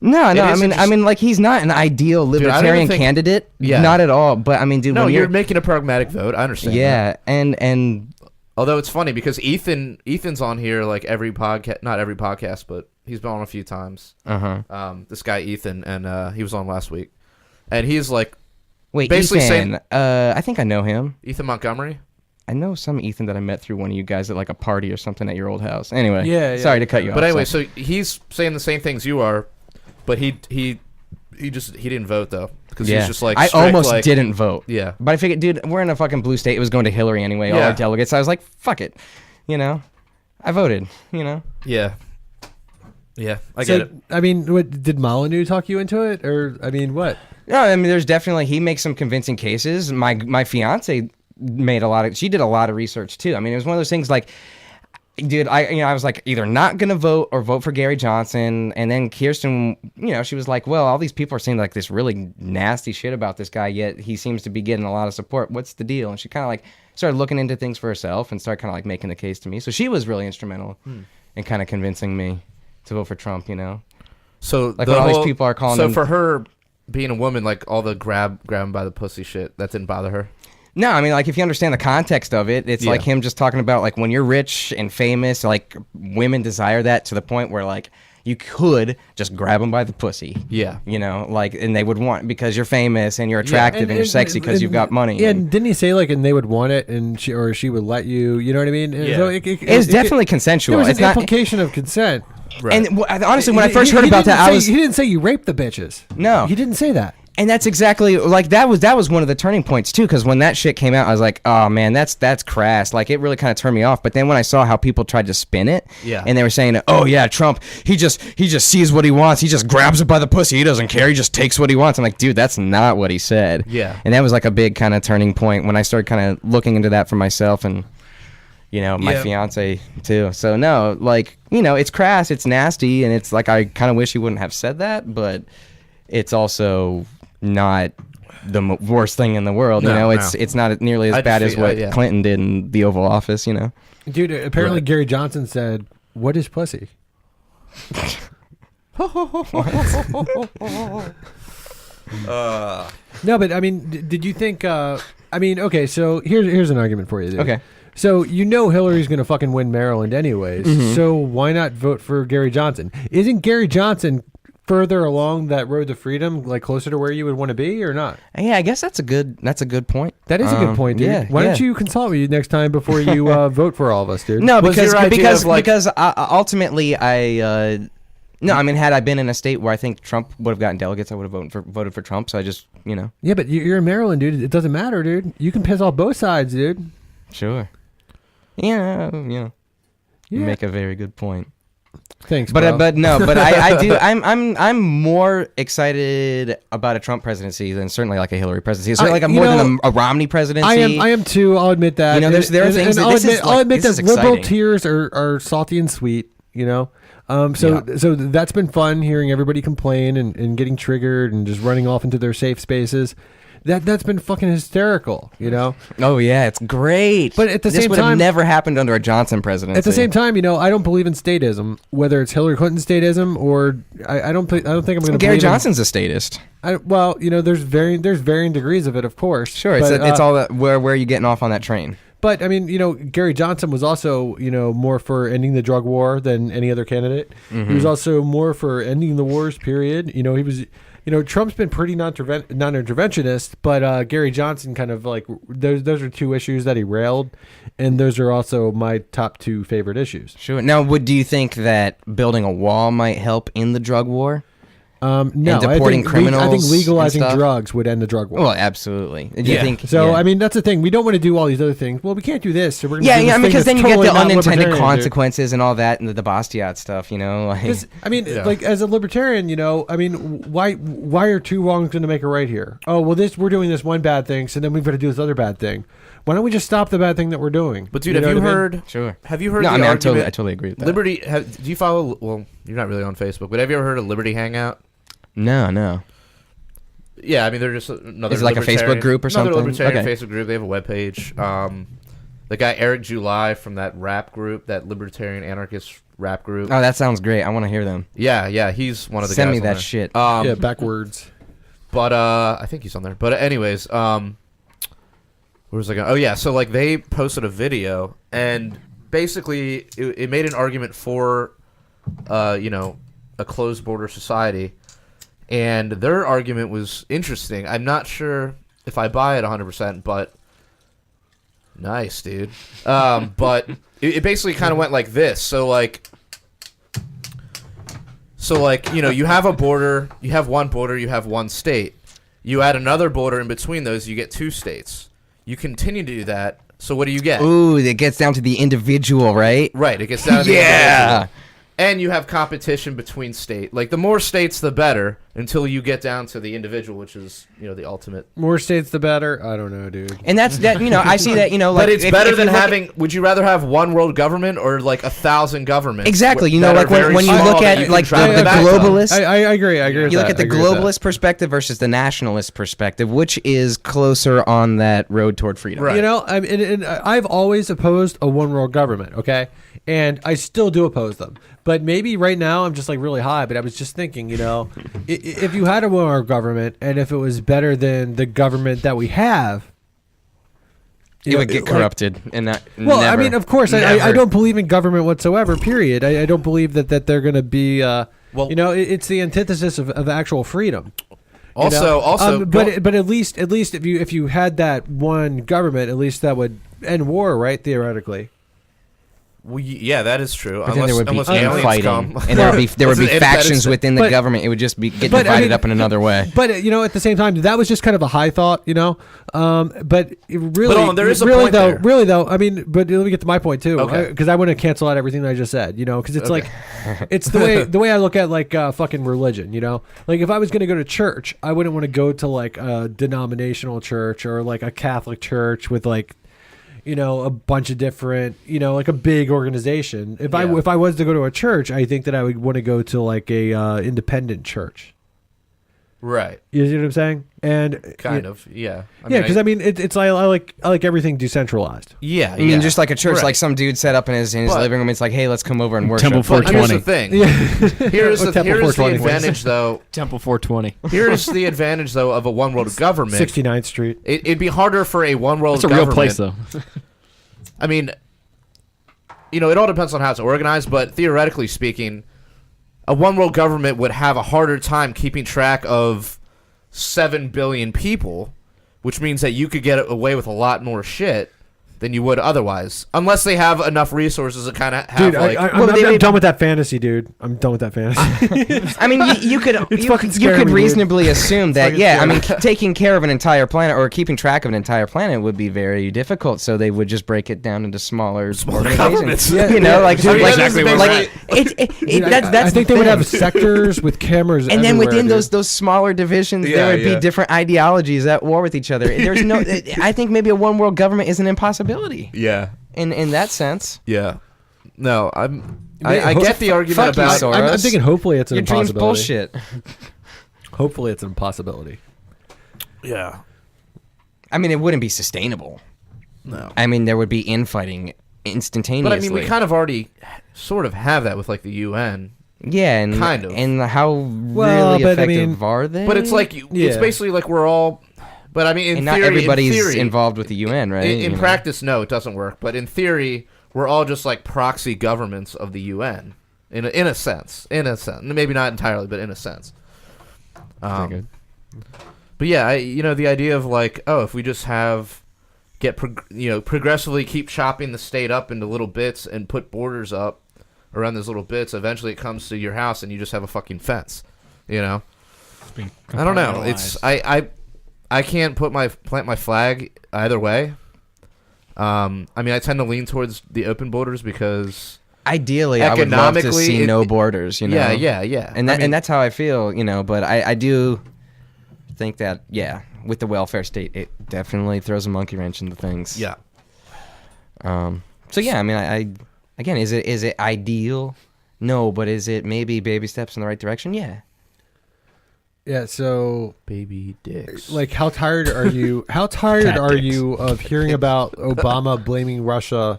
No. I mean, he's not an ideal libertarian candidate. Yeah. Not at all. But I mean, dude, no, you're making a pragmatic vote. I understand. Yeah, that. and although it's funny because Ethan's on here every podcast, not every podcast, but he's been on a few times. This guy Ethan, and he was on last week, and he's wait, basically Ethan, I think I know him. Ethan Montgomery? I know some Ethan that I met through one of you guys at a party or something at your old house. Anyway, sorry to cut you off. But anyway, so he's saying the same things you are, but he didn't vote though because he's just I almost didn't vote. Yeah, but I figured, dude, we're in a fucking blue state. It was going to Hillary anyway. All our delegates. I was like, fuck it, I voted. Yeah. Yeah, I get it. I mean, what did Molyneux talk you into it, or I mean, what? No, I mean, there's definitely he makes some convincing cases. My fiance she did a lot of research too. I mean, it was one of those things dude, I was either not gonna vote or vote for Gary Johnson, and then Kirsten, she was like, well, all these people are saying this really nasty shit about this guy, yet he seems to be getting a lot of support. What's the deal? And she kind of started looking into things for herself and started kind of making the case to me. So she was really instrumental in kind of convincing me to vote for Trump. So when all these people are calling. So for her being a woman, all the grab him by the pussy shit, that didn't bother her. No, I mean, like, if you understand the context of it, it's like him just talking about, like, when you're rich and famous, like, women desire that to the point where, like, you could just grab them by the pussy. Yeah. You know, like, and they would want, because you're famous and you're attractive and you're sexy because you've got money. Yeah, and didn't he say, like, and they would want it, and she would let you, you know what I mean? Yeah. So it's definitely consensual. There was It's an not implication of consent. Right. And honestly, when I first heard about that, he didn't say you raped the bitches. No. He didn't say that. And that's exactly like that was one of the turning points too, because when that shit came out, I was like, oh man, that's crass. Like, it really kind of turned me off. But then when I saw how people tried to spin it, and they were saying, oh yeah, Trump, he just sees what he wants, he just grabs it by the pussy, he doesn't care, he just takes what he wants. I'm like, dude, that's not what he said. Yeah. And that was like a big kind of turning point when I started kind of looking into that for myself and, you know, my fiance too. So no, like, you know, it's crass, it's nasty, and it's like, I kind of wish he wouldn't have said that, but it's also not the worst thing in the world. You know, it's not nearly as bad as what Clinton did in the Oval Office, you know. Dude, apparently Gary Johnson said, what is pussy? No, but I mean, did you think, I mean, okay, so here's an argument for you, dude. Okay. So you know Hillary's going to fucking win Maryland anyways, so why not vote for Gary Johnson? Isn't Gary Johnson further along that road to freedom, like closer to where you would want to be, or not? Yeah, I guess that's a good point. That is a good point, dude. Yeah, Why don't you consult with you next time before you vote for all of us, dude? No, Was your idea because of, like- ultimately no, I mean, had I been in a state where I think Trump would have gotten delegates, I would have voted for Trump. So I just, you know. Yeah, but you're in Maryland, dude. It doesn't matter, dude. You can piss off both sides, dude. Sure. Yeah, you make a very good point. Thanks, But bro. I do. I'm more excited about a Trump presidency than certainly like a Hillary presidency. Certainly like more than a Romney presidency. I am too. I'll admit that. You know, there are things. I'll admit this that is liberal exciting. tears are salty and sweet. You know. So that's been fun hearing everybody complain and getting triggered and just running off into their safe spaces. That's been fucking hysterical, you know. Oh yeah, it's great. But at the this same would have time, never happened under a Johnson presidency. at the same time, you know, I don't believe in statism, whether it's Hillary Clinton statism or I don't think I'm going to. Gary Johnson's a statist. Well, you know, there's varying degrees of it, of course. Sure, but, it's all that where are you getting off on that train? But I mean, you know, Gary Johnson was also, you know, more for ending the drug war than any other candidate. He was also more for ending the wars. Period. You know, he was. You know, Trump's been pretty non-interventionist, but Gary Johnson kind of like those are two issues that he railed, and those are also my top two favorite issues. Sure. Now, do you think that building a wall might help in the drug war? No, and deporting criminals. I think legalizing and stuff? drugs would end the drug war. Well, absolutely. Do you think? So yeah. I mean, that's the thing. We don't want to do all these other things. Well, we can't do this. So we're gonna do this I mean, thing because then that's you get totally the not unintended libertarian, consequences and all that, and the Bastiat stuff. You know, like, dude. I mean, like as a libertarian, you know, I mean, why are two wrongs going to make a right here? Oh, well, we're doing this one bad thing, so then we've got to do this other bad thing. Why don't we just stop the bad thing that we're doing? But dude, You know have you what I mean? heard? Sure. Have you heard? No, the I mean, I argument, totally agree with that. Liberty. Do you follow? Well, you're not really on Facebook, but have you ever heard of Liberty Hangout? No. Yeah, I mean they're just another. Is it like a libertarian- Facebook group or something? Another libertarian Okay. Facebook group. They have a webpage. The guy Eric July from that rap group, that libertarian anarchist rap group. Oh, that sounds great. I want to hear them. Yeah, he's one of the Send guys. me on that there. shit. Yeah, backwards. But I think he's on there. But anyways, where was I going? Oh yeah, so like they posted a video and basically it made an argument for, you know, a closed border society, and their argument was interesting. I'm not sure if I buy it 100%, but nice, dude. But it basically kind of went like this. So like, you know, you have a border, you have one border, you have one state. You add another border in between those, you get two states. You continue to do that, so what do you get? Ooh, it gets down to the individual, right? Right, it gets down to the Yeah. individual. And you have competition between state. Like, the more states, the better, until you get down to the individual, which is, you know, the ultimate. More states, the better. I don't know, dude. And that's that. You know, I see that. You know, like, But it's if- better if than you look at- having. Would you rather have one world government or like 1,000 governments? Exactly. You know, that like are very when you small look that at you can like travel the back on? globalist. I agree. I agree with You that. look at the I agree with that. globalist perspective versus the nationalist perspective, which is closer on that road toward freedom. Right. You know, and I've always opposed a one world government, okay? And I still do oppose them. But maybe right now I'm just like really high, but I was just thinking, you know, if you had a one world government and if it was better than the government that we have, It would get corrupted, and that. Well, never, I mean, of course, I don't believe in government whatsoever. Period. I don't believe that they're going to be. It's the antithesis of actual freedom. But at least if you had that one government, at least that would end war, right? Theoretically. Well, yeah, that is true. But then there would be aliens infighting, come. and there would be factions within the government. It would just be get divided up in another way. But at the same time, that was just kind of a high thought, But really, there is a really point though, there. really though. I mean, but let me get to my point too, Okay. because I want to cancel out everything that I just said, because it's like, it's the way I look at like fucking religion, Like if I was going to go to church, I wouldn't want to go to like a denominational church or like a Catholic church with like, a bunch of different, like a big organization. If I was to go to a church, I think that I would want to go to like a independent church. Right. You see what I'm saying? And Kind of. Yeah. because it's I like everything decentralized. Yeah. I mean, just like a church, Right. like some dude set up in his living room. It's like, hey, let's come over and worship. Temple But here's 420. the thing. Yeah. Here's Or the Temple 420. advantage, though. Temple 420. Here's the advantage, though, of a one world government. 69th Street. It'd be harder for a one world It's a government. real place, though. I mean, it all depends on how it's organized, but theoretically speaking, a one world government would have a harder time keeping track of 7 billion people, which means that you could get away with a lot more shit than you would otherwise, unless they have enough resources to kind of have Dude, like. I'm done with that fantasy, dude. I'm done with that fantasy. I mean, you could fucking scary, you could dude. reasonably assume that fucking I mean, taking care of an entire planet or keeping track of an entire planet would be very difficult. So they would just break it down into smaller organizations. governments. Yeah, Dude, that's exactly basically- like Dude, that's I think the they would thing. have sectors with cameras, And then everywhere, within dude. those smaller divisions, Yeah, there would yeah. be different ideologies at war with each other. There's no. I think maybe a one world government is an impossibility Yeah. in that sense. Yeah. No, I get the argument fuck you, about. Soros. I'm thinking hopefully it's an Your dream's impossibility. bullshit. Hopefully it's an impossibility. Yeah. I mean, it wouldn't be sustainable. No. I mean, there would be infighting instantaneously. But I mean, we kind of already sort of have that with like the UN. yeah, and kind of. And how Well, really but I effective mean- are they? But it's like it's Yeah. basically like we're all. But I mean, in and theory, not everybody's in theory, involved with the UN, right? In You know? practice, no, it doesn't work. But in theory, we're all just like proxy governments of the UN, in a sense. Maybe not entirely, but in a sense. Very good. But yeah, the idea of like, if we just progressively keep chopping the state up into little bits and put borders up around those little bits, eventually it comes to your house and you just have a fucking fence. I don't know. It's I can't plant my flag either way. I mean, I tend to lean towards the open borders because Ideally, I would love to economically, see no borders. yeah. And and that's how I feel. But I do think that with the welfare state, it definitely throws a monkey wrench into things. Yeah. So yeah, I mean, I again, is it ideal? No, but is it maybe baby steps in the right direction? Yeah. Yeah, so Baby dicks. like how tired are you are you of hearing about Obama blaming Russia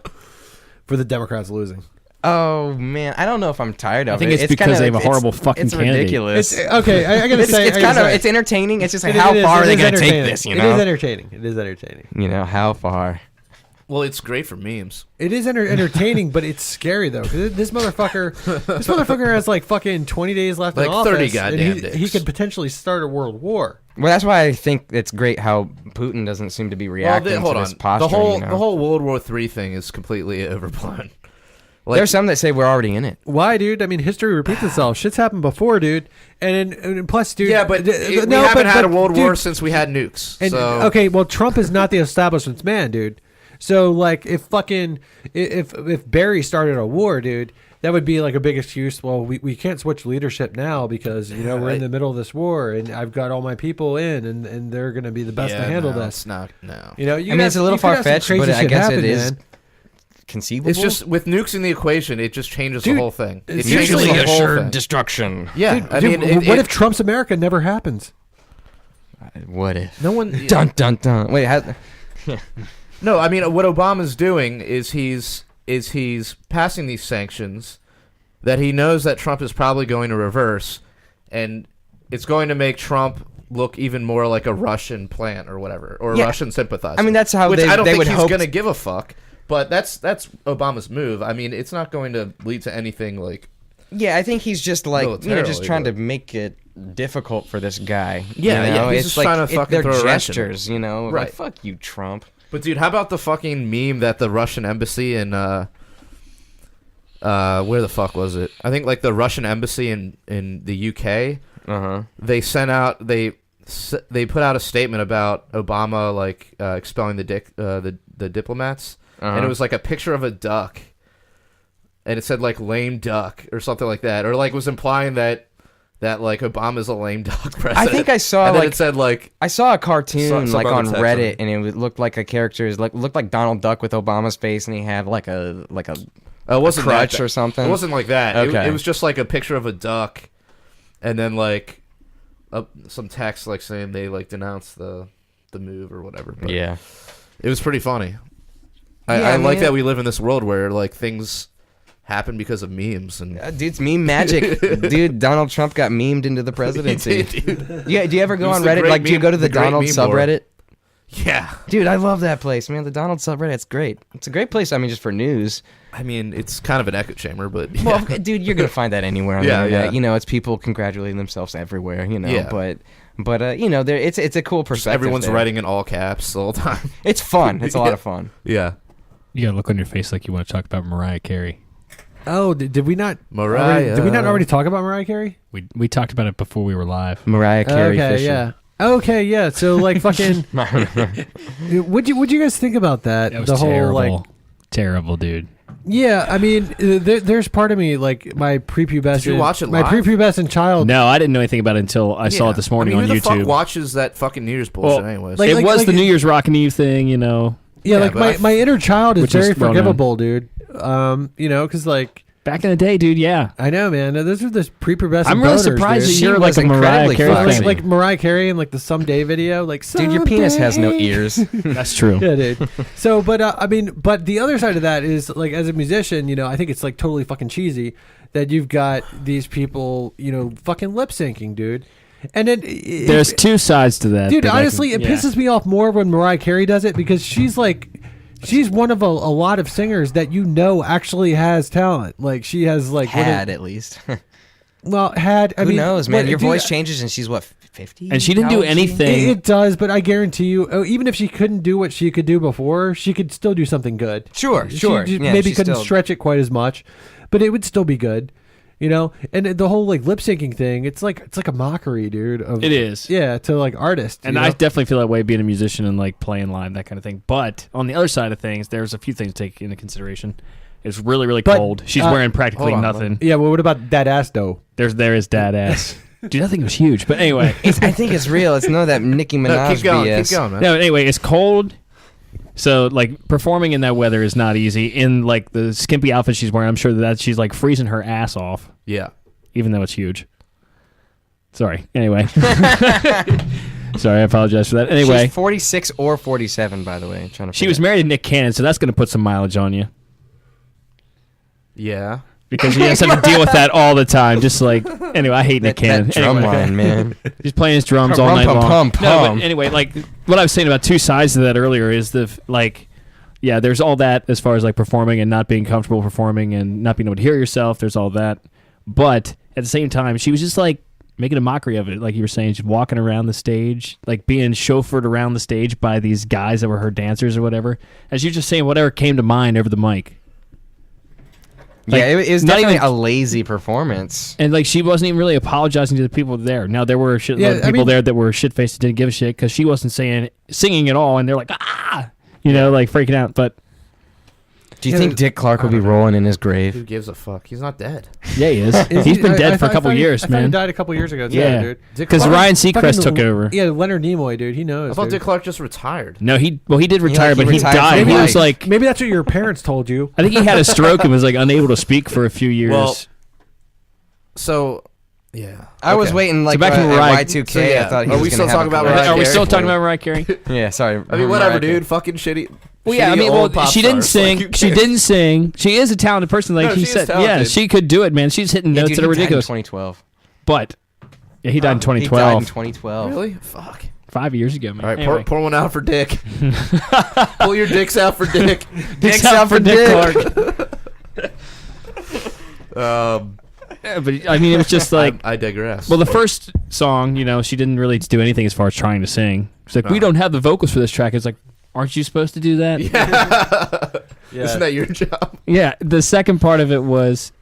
for the Democrats losing? Oh man, I don't know if I'm tired of it. I think it's because they have a horrible fucking it's candidate. ridiculous. Okay, I gotta say it's kind of it's entertaining. It's just like how it far are they is going to take entertaining. this? It is entertaining. It is entertaining. How far? Well, it's great for memes. It is entertaining, but it's scary though. 'Cause this motherfucker has like fucking 20 days left Like in office. 30 and goddamn he dicks. could potentially start a world war. Well, that's why I think it's great how Putin doesn't seem to be reacting hold to on. this posture. The whole World War III thing is completely overblown. Like, There's some that say we're already in it. Why, dude? I mean, history repeats itself. Shit's happened before, dude. And plus, dude. yeah, but we haven't had a world war since we had nukes. And, so okay, well, Trump is not the establishment's man, dude. So, like, if Barry started a war, dude, that would be like a big excuse. Well, we can't switch leadership now because we're in the middle of this war, and I've got all my people in, and they're going to be the best to handle this. It's not. No. It's a little far fetched, but I guess it is conceivable. It's just with nukes in the equation, it just changes Dude, the whole thing. It it's changes usually the whole assured thing. destruction. Yeah, Dude, I dude, mean, what if Trump's America never happens? What if? no one? Dun dun dun. Wait, No, I mean, what Obama's doing is he's passing these sanctions that he knows that Trump is probably going to reverse, and it's going to make Trump look even more like a Russian plant or whatever, or a Yeah. Russian sympathizer. I mean, that's how Which they I don't they think would he's hope. going to give a fuck. But that's Obama's move. I mean, it's not going to lead to anything like. Yeah, I think he's just like just Militarily, trying to but- make it difficult for this guy. Yeah, you know? yeah, he's it's just like trying to fucking they're throw a wrench in it. gestures, you know. Right. Like, fuck you, Trump. But dude, how about the fucking meme that the Russian embassy in where the fuck was it? I think like the Russian embassy in the UK. They sent out they put out a statement about Obama like expelling the diplomats, and it was like a picture of a duck, and it said like lame duck or something like that, or like was implying that like Obama's a lame duck president. I think I saw and then like it said like I saw a cartoon some like other on text Reddit, on it. and it looked like a character looked like Donald Duck with Obama's face, and he had like a it wasn't crutch that, or something. It wasn't like that. Okay. It was just like a picture of a duck, and then like some text like saying they like denounced the move or whatever. But Yeah. it was pretty funny. Yeah, I I like mean, that we live in this world where like things happen because of memes and Dude, it's meme magic. Dude, Donald Trump got memed into the presidency. Yeah, do you ever go It was on the Reddit? great Like, do you meme- go to the the great Donald meme lore. subreddit? yeah. Dude, I love that place, man. The Donald subreddit, it's great. It's a great place, I mean, just for news. I mean, it's kind of an echo chamber, but Well, dude, you're going to find that anywhere on Yeah, the internet. yeah. You know, it's people congratulating themselves everywhere, you know. Yeah. But you know, it's a cool just perspective. everyone's there. writing in all caps the whole time. It's fun. It's a lot of fun. Yeah. You got a look on your face like you want to talk about Mariah Carey. Oh, did we not? Mariah. Did we not already talk about Mariah Carey? We talked about it before we were live. Mariah Carey Okay, Fisher. yeah. Okay, yeah. So like fucking, what'd you guys think about that? That was the whole terrible. like, Terrible, dude. yeah. I mean, there's part of me like my prepubescent. Did you watch it My live? prepubescent child. No, I didn't know anything about it until I saw it this morning I mean, on who the fuck YouTube. watches that fucking New Year's bullshit Well, anyways? like- It was the New Year's Rockin' Eve thing, you know. Yeah, Yeah, like but my inner child is Which is very well known. forgivable, dude. You know, because like Back in the day, dude, yeah. I know, man. Those are the prepubescent. I'm really boners, surprised dude. that you're She like was a Mariah incredibly Carey fun. fan. like Mariah Carey and like the Someday video. Like, Dude, your penis has no Someday. ears. That's true. Yeah, dude. So, but I mean, but the other side of that is like, as a musician, you know, I think it's like totally fucking cheesy that you've got these people, you know, fucking lip syncing, dude. And then There's two sides to that. dude, that I honestly, can- it pisses me off more when Mariah Carey does it because she's one of a lot of singers that you know actually has talent. Like she has like Had at least. I Who mean, knows, man? what- Your dude, voice changes, and she's what 50? And she didn't How do old is she? anything. It does, but I guarantee you, even if she couldn't do what she could do before, she could still do something good. Sure, She sure. just Yeah, maybe she couldn't still- stretch it quite as much, but it would still be good, you know. And the whole like lip syncing thing, it's like a mockery, dude. Of, It is. yeah, to like artists. And you I know? definitely feel that way being a musician and like playing live, that kind of thing. But on the other side of things, there's a few things to take into consideration. It's really, really But, cold. She's uh, wearing practically hold on, nothing. yeah. Well, what about that ass though? There is dad ass. Dude, that thing was huge. But anyway. I think it's real. It's none of that Nicki Minaj No, keep going, BS. keep going, man. No, anyway, it's cold. So like performing in that weather is not easy. In like the skimpy outfit she's wearing, I'm sure that she's like freezing her ass off, Yeah. even though it's huge. Sorry. Anyway. Sorry, I apologize for that. Anyway, She's 46 or 47, by the way. I'm trying to she was married to Nick Cannon, so that's going to put some mileage on you Yeah. because he has to deal with that all the time. Just like anyway, I hate Nick Cannon. that drum Anyway. line, man. He's playing his drums all night long. No, but anyway, like what I was saying about two sides to that earlier is yeah, there's all that as far as like performing and not being comfortable performing and not being able to hear yourself. There's all that, but at the same time, she was just like making a mockery of it, like you were saying. She's walking around the stage, like being chauffeured around the stage by these guys that were her dancers or whatever, and she was just saying whatever came to mind over the mic. Yeah, it was not definitely even- a lazy performance. And like she wasn't even really apologizing to the people there. Now there were a shitload Yeah, of I people mean- there that were shit faced and didn't give a shit because she wasn't singing at all, and they're like you know, like freaking out. But Do you think Dick Clark will be rolling in his grave? Who gives a fuck? He's not dead. yeah, he is. Is He's he- been I dead for a thought- couple I thought he- years, I thought he man. died a couple years ago. Too, Yeah. dude. Dick Because Clark- Ryan Seacrest Fucking- took over. Yeah, Leonard Nimoy, dude. He knows. I thought dude. Dick Clark just retired. No, he did retire, he but he retired died. from He was life. like, Maybe that's what your parents told you. I think he had a stroke and was like unable to speak for a few years. Well, So, yeah. I was Okay. waiting like back to at Mariah. Y2K. So, yeah. I thought he Are was we gonna still have talking a about career. Mariah are we Carey? still talking about Mariah Carey? Yeah, sorry. I mean, whatever, Mariah Carey. dude. Fucking shitty. Well, yeah, I shitty mean, old well, pop she didn't stars. Like, sing. who She cares? didn't sing. She is a talented person, like No, he she is said. Yeah, talented. she could do it, man. She's hitting Yeah, notes dude, that are he died in ridiculous. 2012. But Yeah, he died in He died 2012. in 2012. Really? Fuck. 5 years ago, man. All right, Anyway. pour one out for Dick. Pull your dicks out for Dick. Dicks out for Dick Clark. Yeah, but I mean, it was just like, I digress. well, the first song, she didn't really do anything as far as trying to sing. It's like, we don't have the vocals for this track. It's like, aren't you supposed to do that? Yeah. Isn't that your job? Yeah. The second part of it was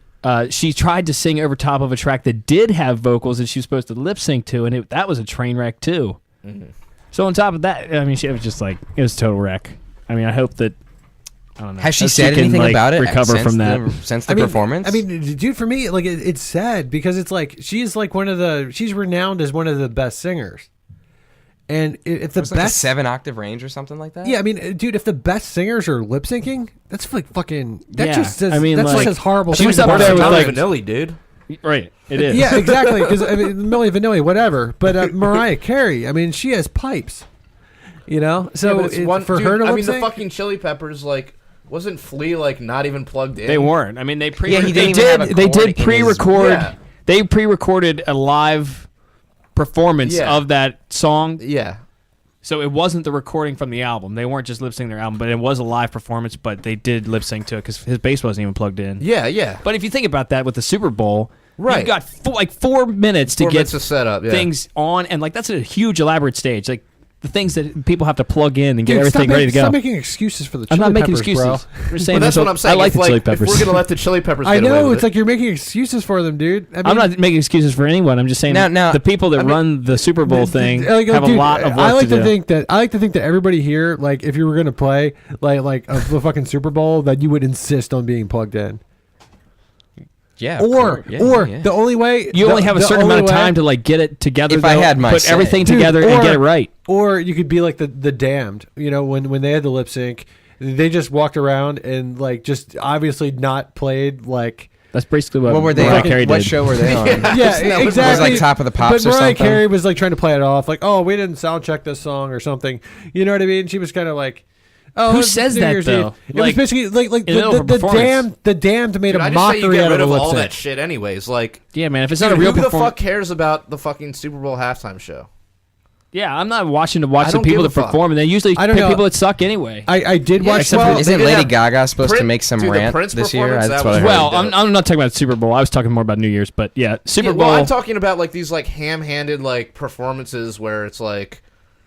she tried to sing over top of a track that did have vocals that she was supposed to lip sync to, and that was a train wreck too. Mm-hmm. So on top of that, I mean, she was just like, it was a total wreck. I mean, I hope that, I don't know. Has she hope said can, anything like, about it recover since from that. since the performance? I mean, dude, for me, like it's sad because it's like she's like she's renowned as one of the best singers, and if the it's like a best 7-octave range or something like that. yeah, I mean, dude, if the best singers are lip syncing, that's like fucking. That Yeah, just says. I mean, that just like, says horrible. she was things up about there with, her. like- Vanilli, dude. Right. It is. Yeah, exactly. Because I mean, Milli Vanilli, whatever. But Mariah Carey, I mean, she has pipes. So but it's for dude, her to I lip mean, the sync, fucking Chili Peppers, like, wasn't Flea like not even plugged in? They weren't. I mean, they Yeah, he didn't even have a they chord did in his- pre-record. Yeah. They pre-recorded a live performance Yeah. of that song. Yeah. So it wasn't the recording from the album. They weren't just lip syncing their album, but it was a live performance. But they did lip sync to it because his bass wasn't even plugged in. Yeah, yeah. But if you think about that with the Super Bowl, Right. you've got 4 minutes to 4 get minutes of setup, yeah. things on, and like that's a huge elaborate stage. Like the things that people have to plug in and get dude, everything ready to go. Stop making excuses for the. I'm Chili not making Peppers, excuses. bro. I'm just saying But that's what I'm saying. I like if, the Chili if Peppers. we're gonna let the Chili Peppers I get away know with it's it. like you're making excuses for them, dude. I mean, I'm not making excuses for anyone. I'm just saying Now- the people that run the Super Bowl thing Like, have dude, a lot of work I like to do. think that everybody here, like, if you were gonna play like the fucking Super Bowl, that you would insist on being plugged in. yeah. Or the only way You only have a the certain only amount of way- time to like get it together. If I had my put say. everything Dude, together and get it right. Or you could be like the Damned. When they had the lip sync, they just walked around and like just obviously not played like. That's basically what What were they? Mariah Carey What did. show were they on? Yeah, It was exactly. like Top of the Pops but or Mariah something. Carey was like trying to play it off, like, "Oh, we didn't sound check this song or something." You know what I mean? She was kind of like, "Oh, Who it's says New that, Year's though? Eve." It Like, was basically like in the middle of a the performance. Damned made Dude, a I just say you mockery get out rid of of the lip all sync. that shit anyways. Like, Yeah, man. If it's dude, not a real who the performance, fuck cares about the fucking Super Bowl halftime show? yeah, I'm not watching to watch I the don't people give that a fuck. perform, and they usually I don't pick know. people that suck anyway. I did watch. except Well, for- Isn't did Lady have Gaga supposed to Prince- make some dude, the rant Prince this year? performance, That's that what I was heard. Well, dope. I'm not talking about Super Bowl. I was talking more about New Year's, but yeah, Super Yeah, Bowl. well, I'm talking about like these like ham-handed like performances where it's like,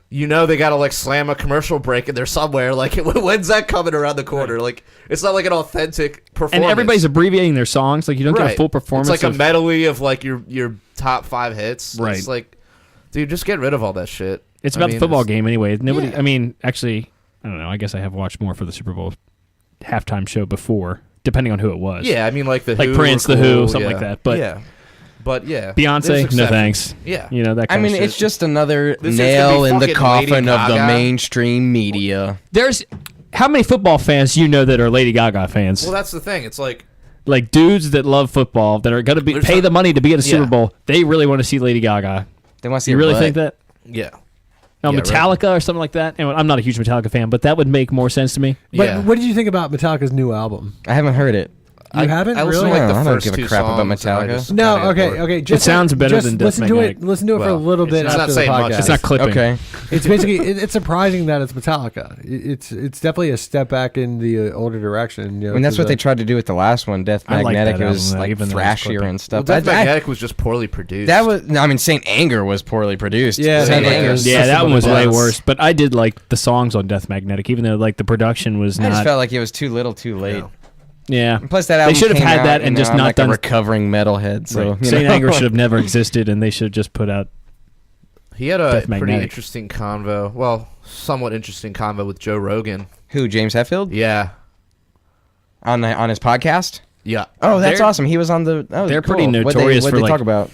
they gotta like slam a commercial break and they're somewhere. Like, when's that coming around the corner? Like, it's not like an authentic performance. and everybody's abbreviating their songs. Like you don't get a Right. full performance. It's like a of- medley of like your top 5 hits. Right. It's like, dude, just get rid of all that shit. It's I about mean, the football it's- game anyway. Nobody. Yeah. I mean, actually, I don't know. I guess I have watched more for the Super Bowl halftime show before, depending on who it was. Yeah, I mean like the Like Who Prince, were The Who, cool, something yeah. like that. But yeah, there's Beyonce, no exceptions. thanks. Yeah, You know that. I Kind mean, of shit. it's just another This is nail gonna be in the fucking coffin Lady of the Gaga. mainstream media. There's how many football fans you know that are Lady Gaga fans? well, that's the thing. It's like, Like dudes that love football that are going to There's pay the money to be at a Super Yeah. Bowl. They really want to see Lady Gaga. They want to see You her really butt. think that? yeah, No, Yeah, right. Metallica or something like that. And I'm not a huge Metallica fan, but that would make more sense to me. But yeah. what did you think about Metallica's new album? I haven't heard it. You haven't I listened really? to like No, the I don't first give a 2 crap about songs, and I Metallica. just No, kinda okay, ignored it. okay. Just sounds better just than Death listen to Magnetic. it. Listen to it for a Well, little bit it's not after the saying much. podcast. It's not clipping. Okay. It's basically it's surprising that it's Metallica. It's definitely a step back in the older direction. You know, I mean, that's 'cause, what they tried to do with the last one, Death I like Magnetic. that It was album, though, like even though it's thrashier clipping. and Well, stuff. Death I- Magnetic was just poorly produced. that was, no, I mean, Saint Anger was poorly produced. Yeah, Saint that was- Anger's Yeah, that one was way Bullets. worse. But I did like the songs on Death Magnetic, even though like the production was I just not. felt like it was too little, too late. Yeah. Yeah, And plus, that album should have came had out, that and just I'm not like done- a recovering metalhead. So right. you Saint know? Anger should have never existed, and they should have just put out. He had a Death pretty Magnetic. interesting convo. Well, somewhat interesting convo with Joe Rogan. Who? James Hetfield Yeah, on his podcast. yeah. Oh, that's They're- awesome. He was on the. Oh, they're cool. pretty notorious What for, they like- talk about?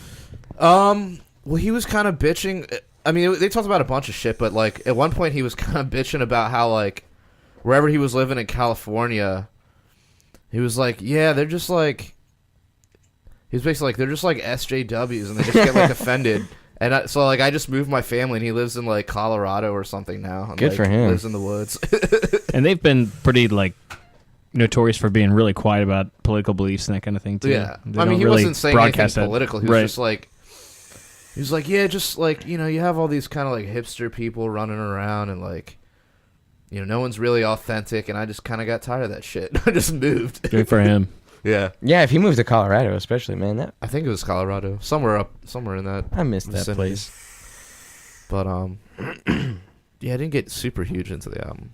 Well, he was kind of bitching. I mean, they talked about a bunch of shit, but like at one point he was kind of bitching about how like wherever he was living in California, he was like, yeah, they're just like. He was basically like they're just like SJWs and they just get like offended. And so like I just moved my family and he lives in like Colorado or something now. And, Good like, for him. Lives in the woods. And they've been pretty like notorious for being really quiet about political beliefs and that kind of thing too. Yeah, They I mean, don't he really wasn't saying anything broadcast that. political. He was Right. just like, He's like, yeah, just like, you have all these kind of like hipster people running around and like, no one's really authentic, and I just kind of got tired of that shit. I just moved. Good for him. Yeah. Yeah, if he moved to Colorado, especially, man, I think it was Colorado. Somewhere in that. I missed that vicinity. place. But, yeah, I didn't get super huge into the album.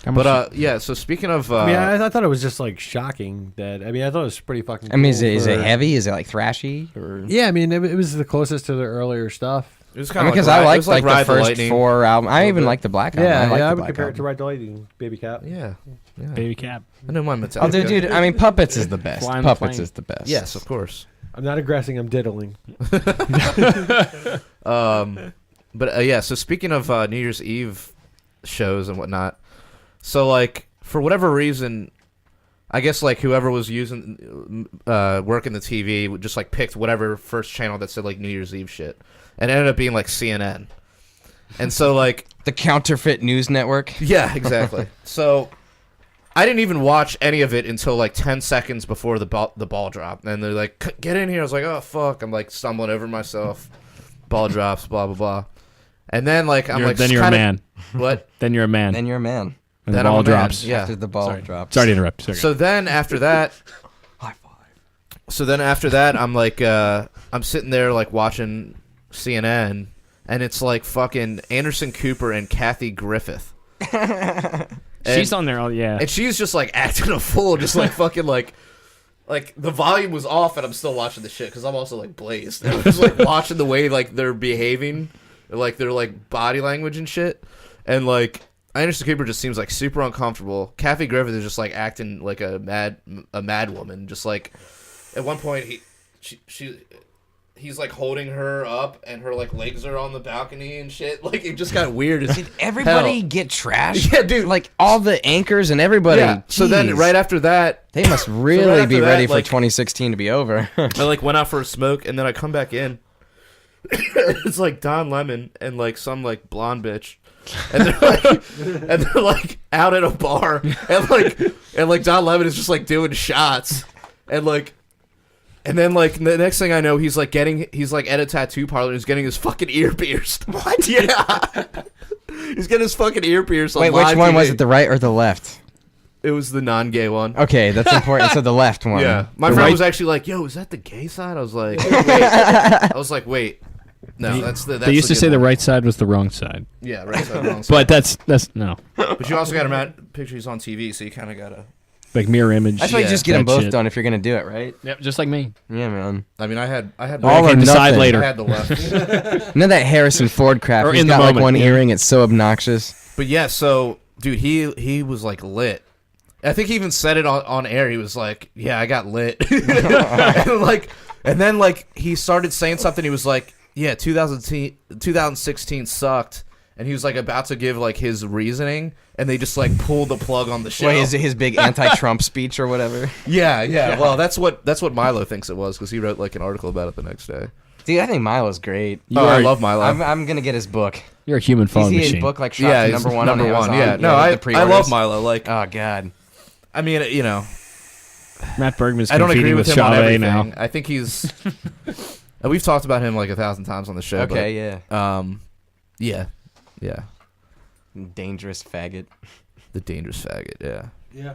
How much But, yeah, so speaking of... I mean, I thought it was just like shocking that. I mean, I thought it was pretty fucking. I mean, cool is it for- heavy? Is it like thrashy? Or Yeah, I mean, it was the closest to the earlier stuff. it was I kind mean, of because I liked like Ride the first Lightning. 4 albums. I even bit. like the Black album. Yeah, I like I the would Black compare it to album. Ride the Lightning, Baby Cap. Yeah. baby cap? I know mine Metallica. Oh, dude, I mean, Puppets is the best. Flying the Puppets plane. is the best. Yes, of course. I'm not aggressing. I'm diddling. But yeah, so speaking of New Year's Eve shows and whatnot, so like for whatever reason, I guess like whoever was working the TV just like picked whatever first channel that said like New Year's Eve shit, and it ended up being like CNN, and so like The counterfeit news network. yeah, exactly. So I didn't even watch any of it until like 10 seconds before the ball dropped, and they're like, "Get in here!" I was like, "Oh fuck!" I'm like stumbling over myself. Ball drops, blah blah blah, and then like Then you're a kinda- man. What? Then you're a man. Then you're a man. When the Then I'm ball a man. drops. Yeah. After the ball drops. Sorry to interrupt. Sorry. So then after that, High five. so then after that, I'm like, I'm sitting there like watching CNN, and it's like fucking Anderson Cooper and Kathy Griffith. She's on there. Yeah. And she's just like acting a fool, just like fucking like the volume was off, and I'm still watching the shit because I'm also like blazed. And I'm just like watching the way like they're behaving, like their like body language and shit, and like Anderson Cooper just seems like super uncomfortable. Kathy Griffith is just like acting like a mad woman. Just like at one point he's like holding her up, and her like legs are on the balcony and shit. Like it just got weird. As Did everybody hell. get trashed? Yeah, dude. Like all the anchors and everybody. Yeah. So then Jeez. right after that, They must really right after be that, ready for like- 2016 to be over. I like went out for a smoke, and then I come back in. It's like Don Lemon and like some like blonde bitch, and they're like out at a bar, and like Don Lemon is just like doing shots, and then like the next thing I know, he's like at a tattoo parlor, and he's getting his fucking ear pierced. What? Yeah, he's getting his fucking ear pierced. On Wait, which live one was TV. it? The right or the left? It was the non-gay one. Okay, that's important. So the left one. Yeah, my The friend right- was actually like, "Yo, is that the gay side?" I was like, "Wait." No, that's the. That's they used to good say the one. right side was the wrong side. Yeah, right side, wrong side. But that's no. But you also got to picture he's on TV, so you kind of gotta. Like mirror image. That's why you Yeah, just get them that both shit. done if you're gonna do it, right? Yep, just like me. Yeah, man. I mean, I had All I or can decide nothing. later. I had the left. None of that Harrison Ford crap. Or He's in the got like moment, one yeah. earring. It's so obnoxious. But yeah, so dude, he was like lit. I think he even said it on air. He was like, "Yeah, I got lit," and then he started saying something. He was like, "Yeah, 2016 sucked," and he was like about to give like his reasoning, and they just like pulled the plug on the show. Wait, is it his big anti-Trump speech or whatever? Yeah. Well, that's what Milo thinks it was because he wrote like an article about it the next day. Dude, I think Milo's great. I love Milo. I'm gonna get his book. You're a human You falling see his machine. book like shot Yeah, to he's number one on Amazon. Yeah, no, the I pre-orders. love Milo. Like, Oh god. I mean, Matt Bergman's I don't agree competing with with him on Chavez everything. now. I think he's. We've talked about him like 1,000 times on the show. Okay, yeah. Yeah. Dangerous faggot. The dangerous faggot. Yeah. Yeah.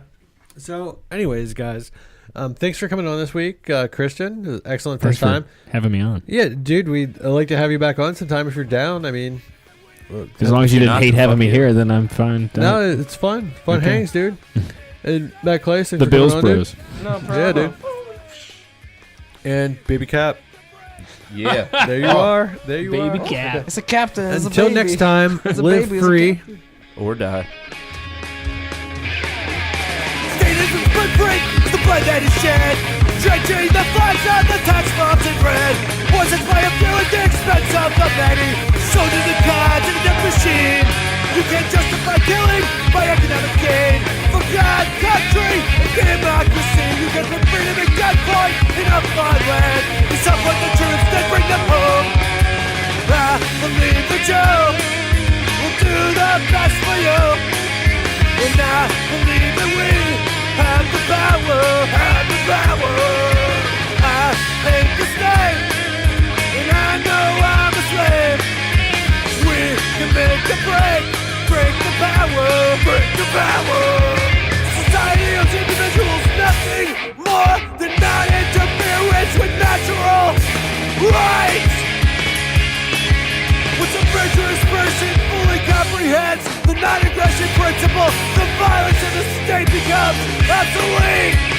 So, anyways, guys, thanks for coming on this week, Christian. It was excellent Thanks first time. for having me on. Yeah, dude, we'd like to have you back on sometime if you're down. I mean, As long as you you're didn't not, hate then having fuck me you. here, then I'm fine. no, it's fun. Fun Okay. hangs, dude. And Matt Clay, thanks The for coming Bills on, dude. Bros. No Yeah, dude. And Baby Cap. Yeah. There you are. There you Baby are. cat. It's a captain. It's a Until baby. next time, It's a live baby, it's a free. Or die. Statism footprint is the blood that is shed. Drenching the flags on the tax bombs in red. Wasn't by a few at the expense of the many. Soldiers and gods in the death machine. You can't justify killing by economic gain. For God, country, and democracy. You can put freedom in gunpoint in a foreign land. You support the troops, then bring them home. I believe that you will do the best for you. And I believe that we have the power, have the power. I hate the state, and I know I obsolete.